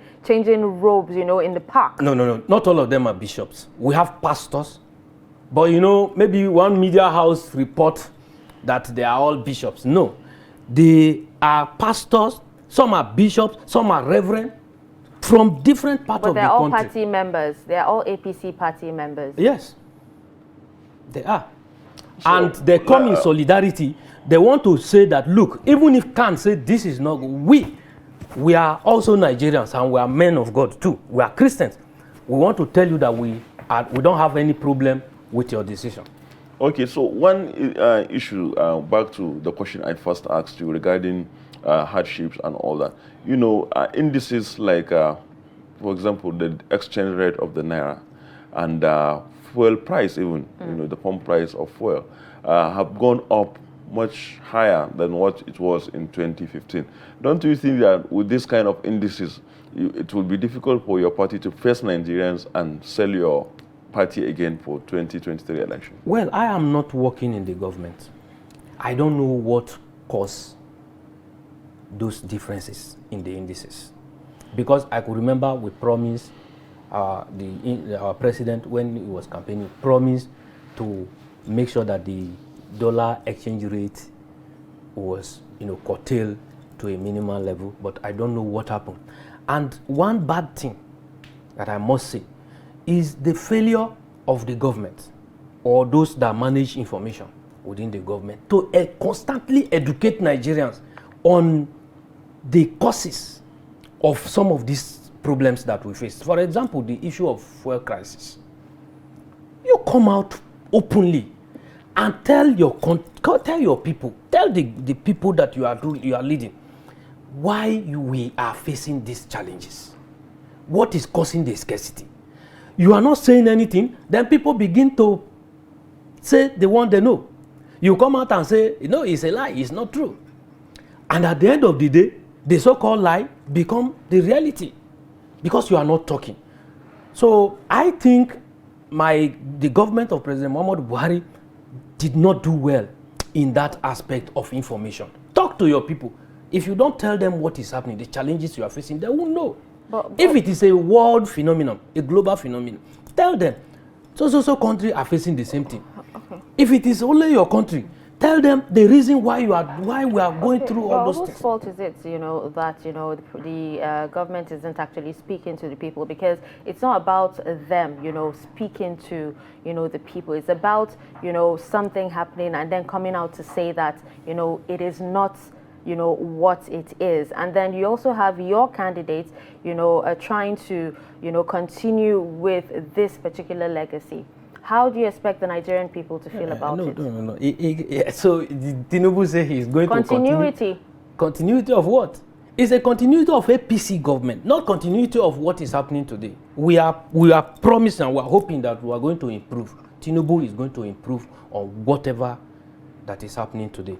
robes, in the park.
No. Not all of them are bishops. We have pastors. But, maybe one media house report that they are all bishops. No. They are pastors. Some are bishops. Some are reverend. From different parts of the country.
But they're all party members. They're all APC party members.
Yes. They are. And they come in solidarity. They want to say that, look, even if CAN say this is not good, we are also Nigerians and we are men of God too. We are Christians. We want to tell you that we don't have any problem with your decision.
Okay, so one issue, back to the question I first asked you regarding hardships and all that. Indices like for example, the exchange rate of the naira and fuel price even, the pump price of fuel have gone up much higher than what it was in 2015. Don't you think that with this kind of indices, it will be difficult for your party to face Nigerians and sell your party again for 2023 election?
Well, I am not working in the government. I don't know what caused those differences in the indices. Because I could remember we promised, our president, when he was campaigning, promised to make sure that the dollar exchange rate was, curtailed to a minimal level, but I don't know what happened. And one bad thing that I must say is the failure of the government or those that manage information within the government to constantly educate Nigerians on the causes of some of these problems that we face. For example, the issue of fuel crisis. You come out openly and tell your people, tell the people that you are leading, why we are facing these challenges. What is causing the scarcity? You are not saying anything, then people begin to say the one they know. You come out and say, it's a lie, it's not true. And at the end of the day, the so-called lie become the reality because you are not talking. So I think the government of President Muhammadu Buhari did not do well in that aspect of information. Talk to your people. If you don't tell them what is happening, the challenges you are facing, they won't know. But if it is a world phenomenon, a global phenomenon, tell them. So countries are facing the same thing. Okay. If it is only your country, tell them the reason why we are going through all those things.
Whose fault is it, that the government isn't actually speaking to the people? Because it's not about them, speaking to the people. It's about something happening and then coming out to say that it is not what it is. And then you also have your candidates trying to continue with this particular legacy. How do you expect the Nigerian people to feel about it?
No. So Tinubu say he's going to continue. Continuity of what? It's a continuity of APC government, not continuity of what is happening today. We are promising and we are hoping that we are going to improve. Tinubu is going to improve on whatever that is happening today.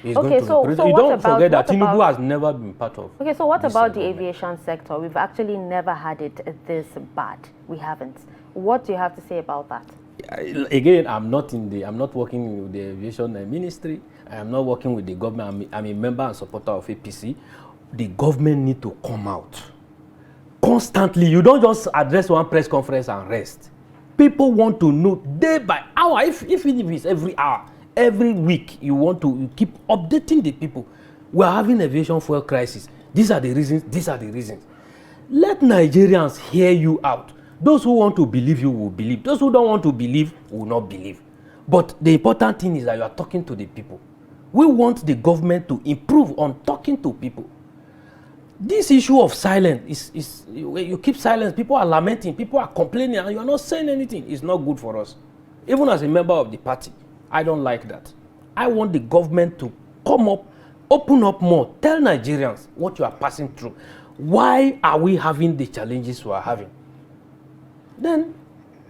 Okay, so
you don't forget that Tinubu has never been part of.
Okay, so what about the aviation sector? We've actually never had it this bad. We haven't. What do you have to say about that?
Again, I'm not working with the aviation ministry. I am not working with the government. I'm a member and supporter of APC. The government need to come out constantly. You don't just address one press conference and rest. People want to know day by hour. If it's every hour, every week, you keep updating the people. We are having aviation fuel crisis. These are the reasons. These are the reasons. Let Nigerians hear you out. Those who want to believe you will believe. Those who don't want to believe will not believe. But the important thing is that you are talking to the people. We want the government to improve on talking to people. This issue of silence is you keep silence. People are lamenting. People are complaining, and you are not saying anything. It's not good for us. Even as a member of the party, I don't like that. I want the government to come up, open up more, tell Nigerians what you are passing through. Why are we having the challenges we are having? Then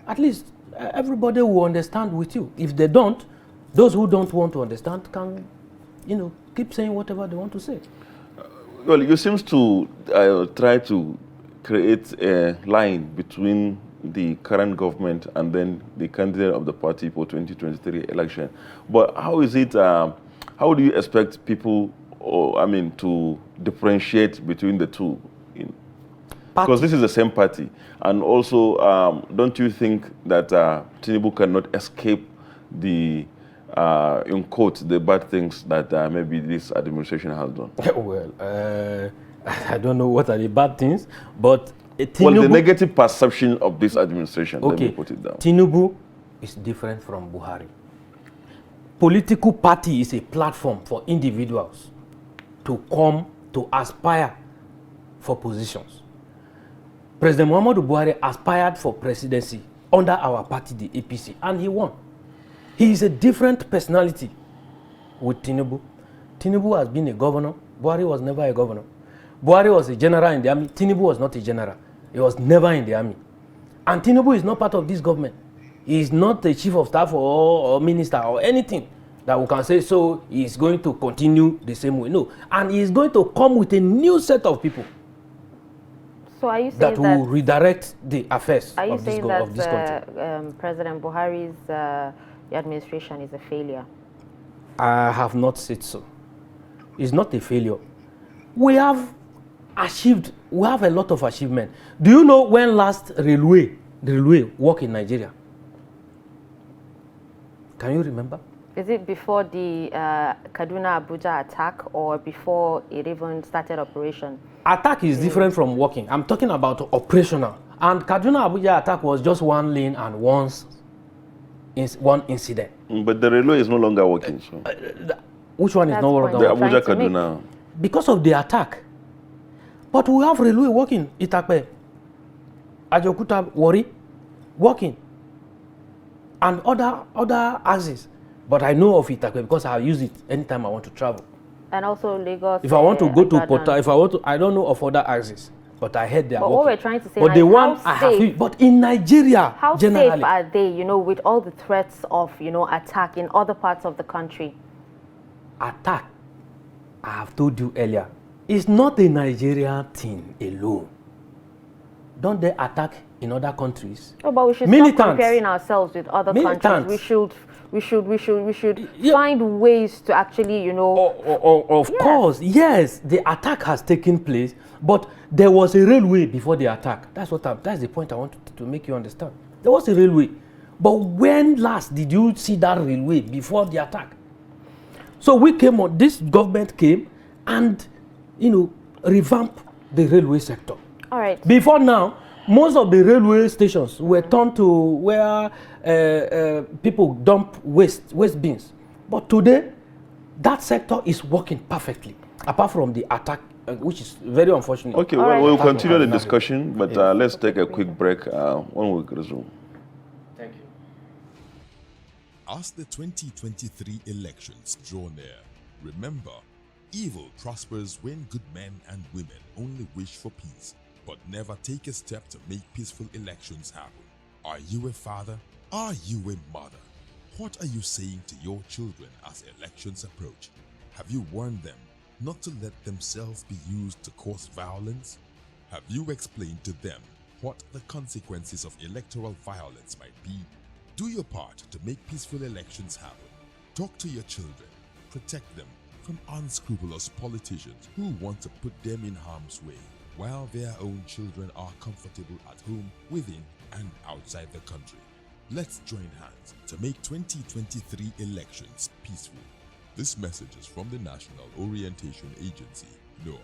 at least everybody will understand with you. If they don't, those who don't want to understand can, keep saying whatever they want to say.
Well, you seem to try to create a line between the current government and then the candidate of the party for 2023 election. But how is it, how do you expect people, to differentiate between the two? Because this is the same party. And also, don't you think that Tinubu cannot escape the, in quotes, the bad things that maybe this administration has done?
Well, I don't know what are the bad things, but Tinubu,
well, the negative perception of this administration, let me put it down.
Tinubu is different from Buhari. Political party is a platform for individuals to come to aspire for positions. President Muhammadu Buhari aspired for presidency under our party, the APC, and he won. He is a different personality with Tinubu. Tinubu has been a governor. Buhari was never a governor. Buhari was a general in the army. Tinubu was not a general. He was never in the army. And Tinubu is not part of this government. He is not the chief of staff or minister or anything that we can say, so he is going to continue the same way. No. And he is going to come with a new set of people.
So are you saying
that will redirect the affairs of this country?
President Buhari's administration is a failure?
I have not said so. It's not a failure. We have a lot of achievement. Do you know when last the railway worked in Nigeria? Can you remember?
Is it before the Kaduna-Abuja attack or before it even started operation?
Attack is different from working. I'm talking about operational. And Kaduna-Abuja attack was just one lane and one incident.
But the railway is no longer working. So.
Which one is no longer
working? The Abuja-Kaduna.
Because of the attack. But we have railway working. Itakpe, Ajokuta, Wari, working. And other axes. But I know of Itakpe because I use it anytime I want to travel.
And also Lagos.
If I want to go to Pota, I don't know of other axes. But I heard they are working.
But what we're trying to say
but
is
one I have, but in Nigeria,
how
generally,
safe are they, with all the threats of, attack in other parts of the country?
Attack, I have told you earlier, is not a Nigerian thing alone. Don't they attack in other countries?
Oh, but we should stop comparing ourselves with other countries. We should find ways to actually,
Of course, yes, the attack has taken place, but there was a railway before the attack. That's the point I want to make you understand. There was a railway, but when last did you see that railway before the attack? So this government came and, revamped the railway sector.
All right.
Before now, most of the railway stations were turned to where people dump waste bins. But today, that sector is working perfectly, apart from the attack, which is very unfortunate.
Okay, well, we'll continue the discussion, but let's take a quick break when we resume.
Thank you.
As the 2023 elections draw near, remember, evil prospers when good men and women only wish for peace, but never take a step to make peaceful elections happen. Are you a father? Are you a mother? What are you saying to your children as elections approach? Have you warned them not to let themselves be used to cause violence? Have you explained to them what the consequences of electoral violence might be? Do your part to make peaceful elections happen. Talk to your children. Protect them from unscrupulous politicians who want to put them in harm's way, while their own children are comfortable at home, within and outside the country. Let's join hands to make 2023 elections peaceful. This message is from the National Orientation Agency, NOAA.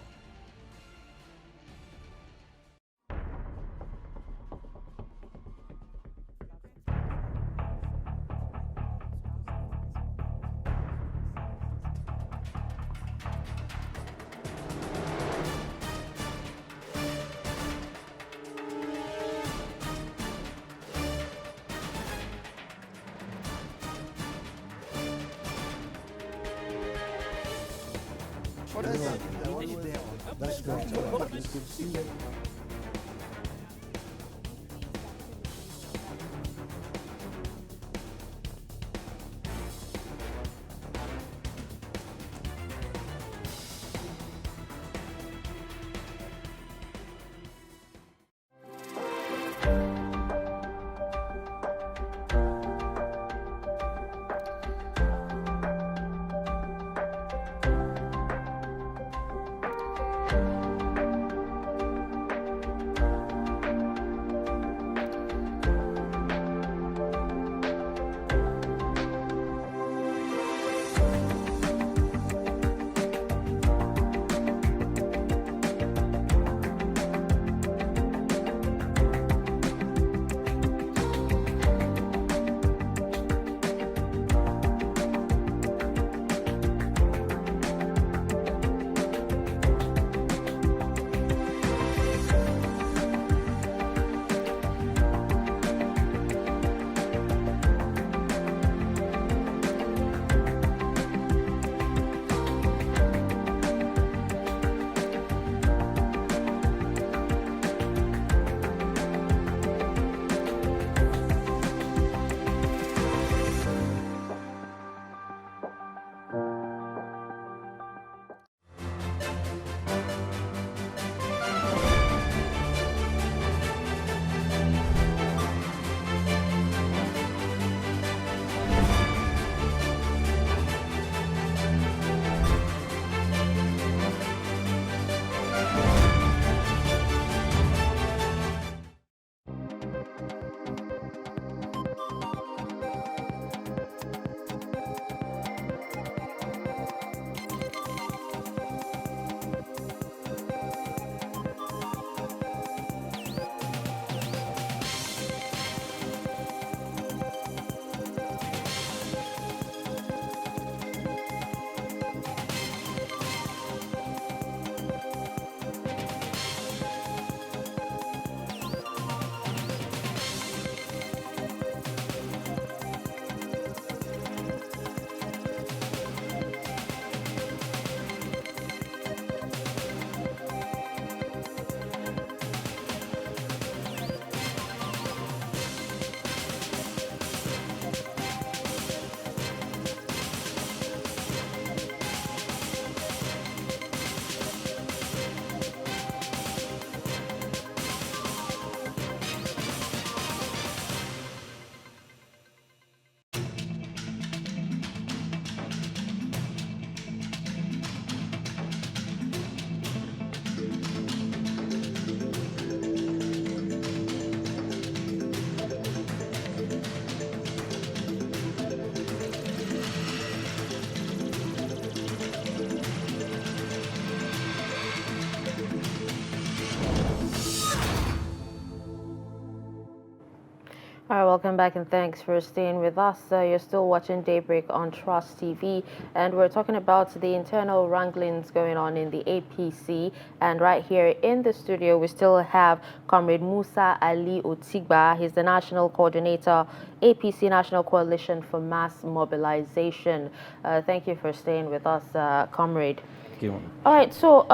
All right, welcome back and thanks for staying with us. You're still watching Daybreak on Trust TV, and we're talking about the internal wranglings going on in the APC. And right here in the studio, we still have Comrade Musa Ali Otigba. He's the National Coordinator, APC National Coalition for Mass Mobilization. Thank you for staying with us, Comrade.
Thank you.
All right, so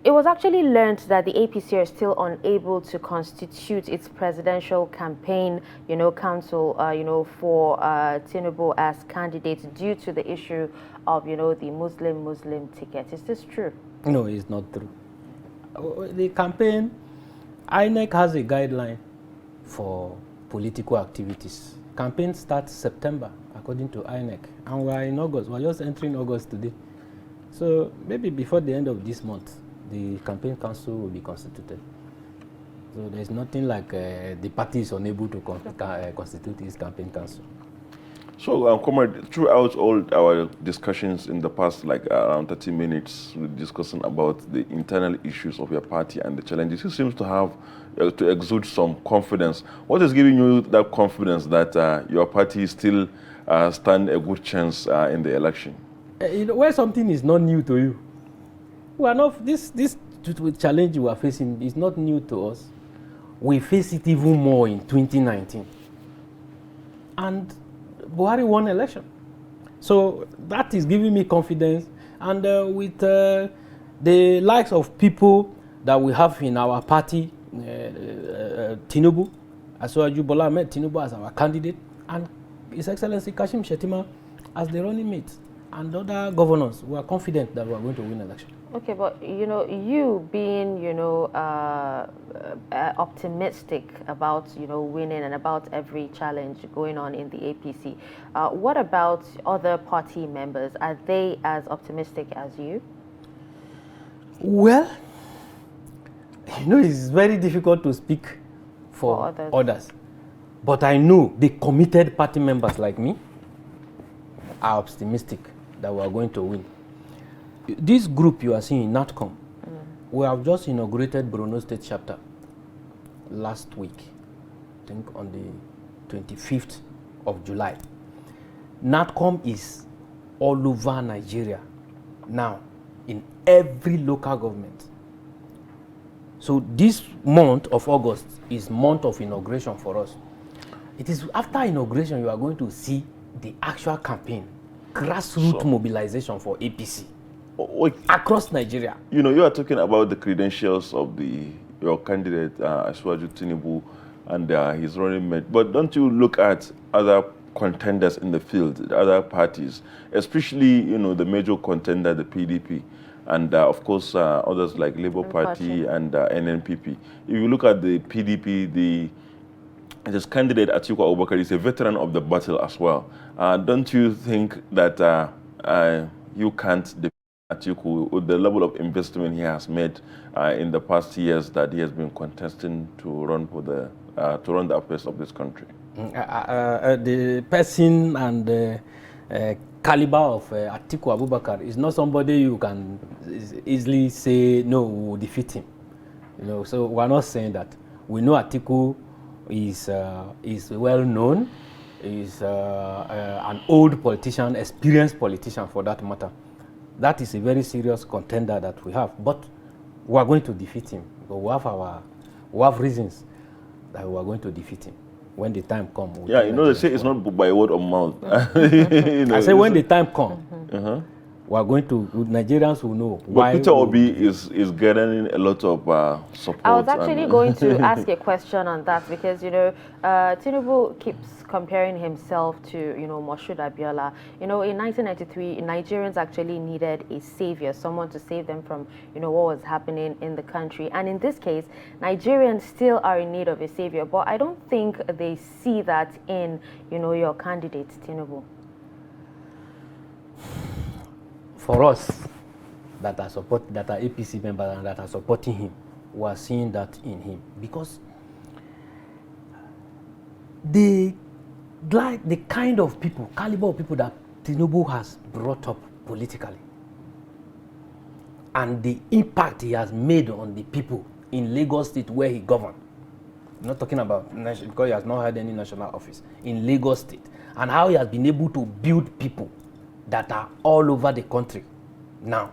it was actually learned that the APC are still unable to constitute its presidential campaign, council, for Tinubu as candidate due to the issue of, the Muslim ticket. Is this true?
No, it's not true. The campaign, INEC has a guideline for political activities. Campaign starts September, according to INEC, and we're in August. We're just entering August today. So maybe before the end of this month, the campaign council will be constituted. So there's nothing like the party is unable to constitute its campaign council.
So, Comrade, throughout all our discussions in the past, like around 30 minutes, we're discussing about the internal issues of your party and the challenges. You seem to have to exude some confidence. What is giving you that confidence that your party still stand a good chance in the election?
Where something is not new to you, we are not, this challenge we are facing is not new to us. We face it even more in 2019. And Buhari won election. So that is giving me confidence. And with the likes of people that we have in our party, Tinubu, Asiwaju Bola Ahmed Tinubu as our candidate, and His Excellency Kashim Shettima as the running mate, and other governors, we are confident that we are going to win election.
Okay, but you being optimistic about winning and about every challenge going on in the APC, what about other party members? Are they as optimistic as you?
Well, it's very difficult to speak for others. But I know the committed party members like me are optimistic that we are going to win. This group you are seeing, NATCOM, we have just inaugurated Borno State chapter last week, I think on the 25th of July. NATCOM is all over Nigeria now, in every local government. So this month of August is month of inauguration for us. It is after inauguration you are going to see the actual campaign, grassroots mobilization for APC. Across Nigeria.
You are talking about the credentials of your candidate, Asiwaju Tinubu, and his running mate. But don't you look at other contenders in the field, the other parties, especially, the major contender, the PDP, and of course, others like Labour Party and NNPP. If you look at the PDP, this candidate, Atiku Abubakar, is a veteran of the battle as well. Don't you think that you can't defeat Atiku with the level of investment he has made in the past years that he has been contesting to run for the affairs of this country?
The person and the caliber of Atiku Abubakar is not somebody you can easily say no, we will defeat him. So we're not saying that. We know Atiku is well known, is an old politician, experienced politician for that matter. That is a very serious contender that we have, but we are going to defeat him. But we have reasons that we are going to defeat him when the time comes.
Yeah, they say it's not by word of mouth.
I say when the time comes, we are going to, Nigerians will know why.
But Peter Obi is getting a lot of support.
I was actually going to ask a question on that because, Tinubu keeps comparing himself to, Moshood Abiola. In 1993, Nigerians actually needed a savior, someone to save them from, what was happening in the country. And in this case, Nigerians still are in need of a savior. But I don't think they see that in, your candidate, Tinubu.
For us that are APC members and that are supporting him, we are seeing that in him because the kind of people, caliber of people that Tinubu has brought up politically and the impact he has made on the people in Lagos State where he governed, not talking about national, because he has not had any national office, in Lagos State, and how he has been able to build people that are all over the country now.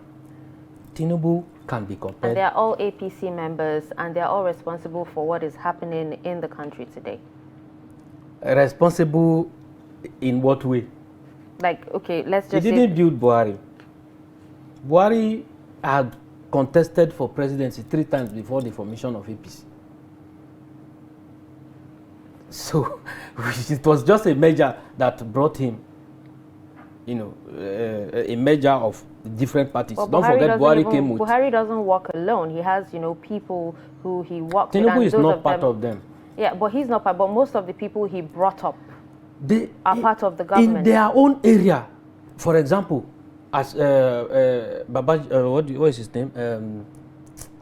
Tinubu can be compared.
And they are all APC members, and they are all responsible for what is happening in the country today.
Responsible in what way?
Like, okay, let's just
He didn't build Buhari. Buhari had contested for presidency 3 times before the formation of APC. So it was just a measure that brought him, you know, a measure of different parties.
Well,
Don't forget Buhari came with.
Buhari doesn't work alone. He has, you know, people who he works with.
Tinubu is not part of them.
Yeah, but he's not part. But most of the people he brought up are part of the government.
In their own area. For example, as what is his name?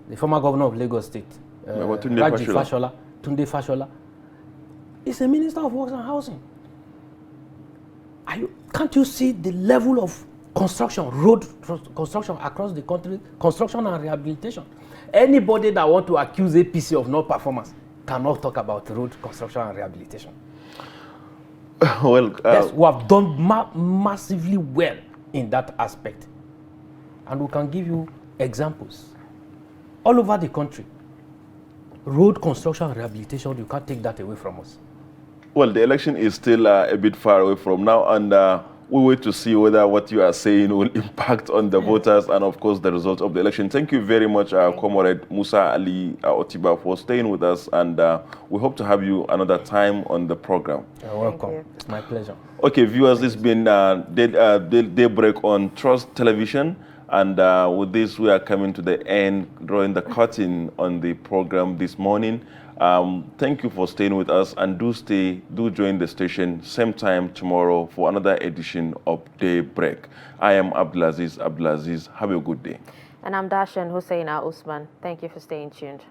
The former governor of Lagos State, Tunde Fashola, is a minister of works and housing. Can't you see the level of construction, road construction across the country, construction and rehabilitation? Anybody that want to accuse APC of no performance cannot talk about road construction and rehabilitation.
Well,
yes, we have done massively well in that aspect, and we can give you examples all over the country. Road construction and rehabilitation, you can't take that away from us.
Well, the election is still a bit far away from now, and we wait to see whether what you are saying will impact on the voters and, of course, the result of the election. Thank you very much, Comrade Musa Ali Otiba, for staying with us, and we hope to have you another time on the program.
You're welcome. It's my pleasure.
Okay, viewers, this has been Daybreak on Trust Television, and with this, we are coming to the end, drawing the curtain on the program this morning. Thank you for staying with us, and do join the station same time tomorrow for another edition of Daybreak. I am Abdulaziz. Have a good day.
And I'm Dashan Hussein Al Usman. Thank you for staying tuned.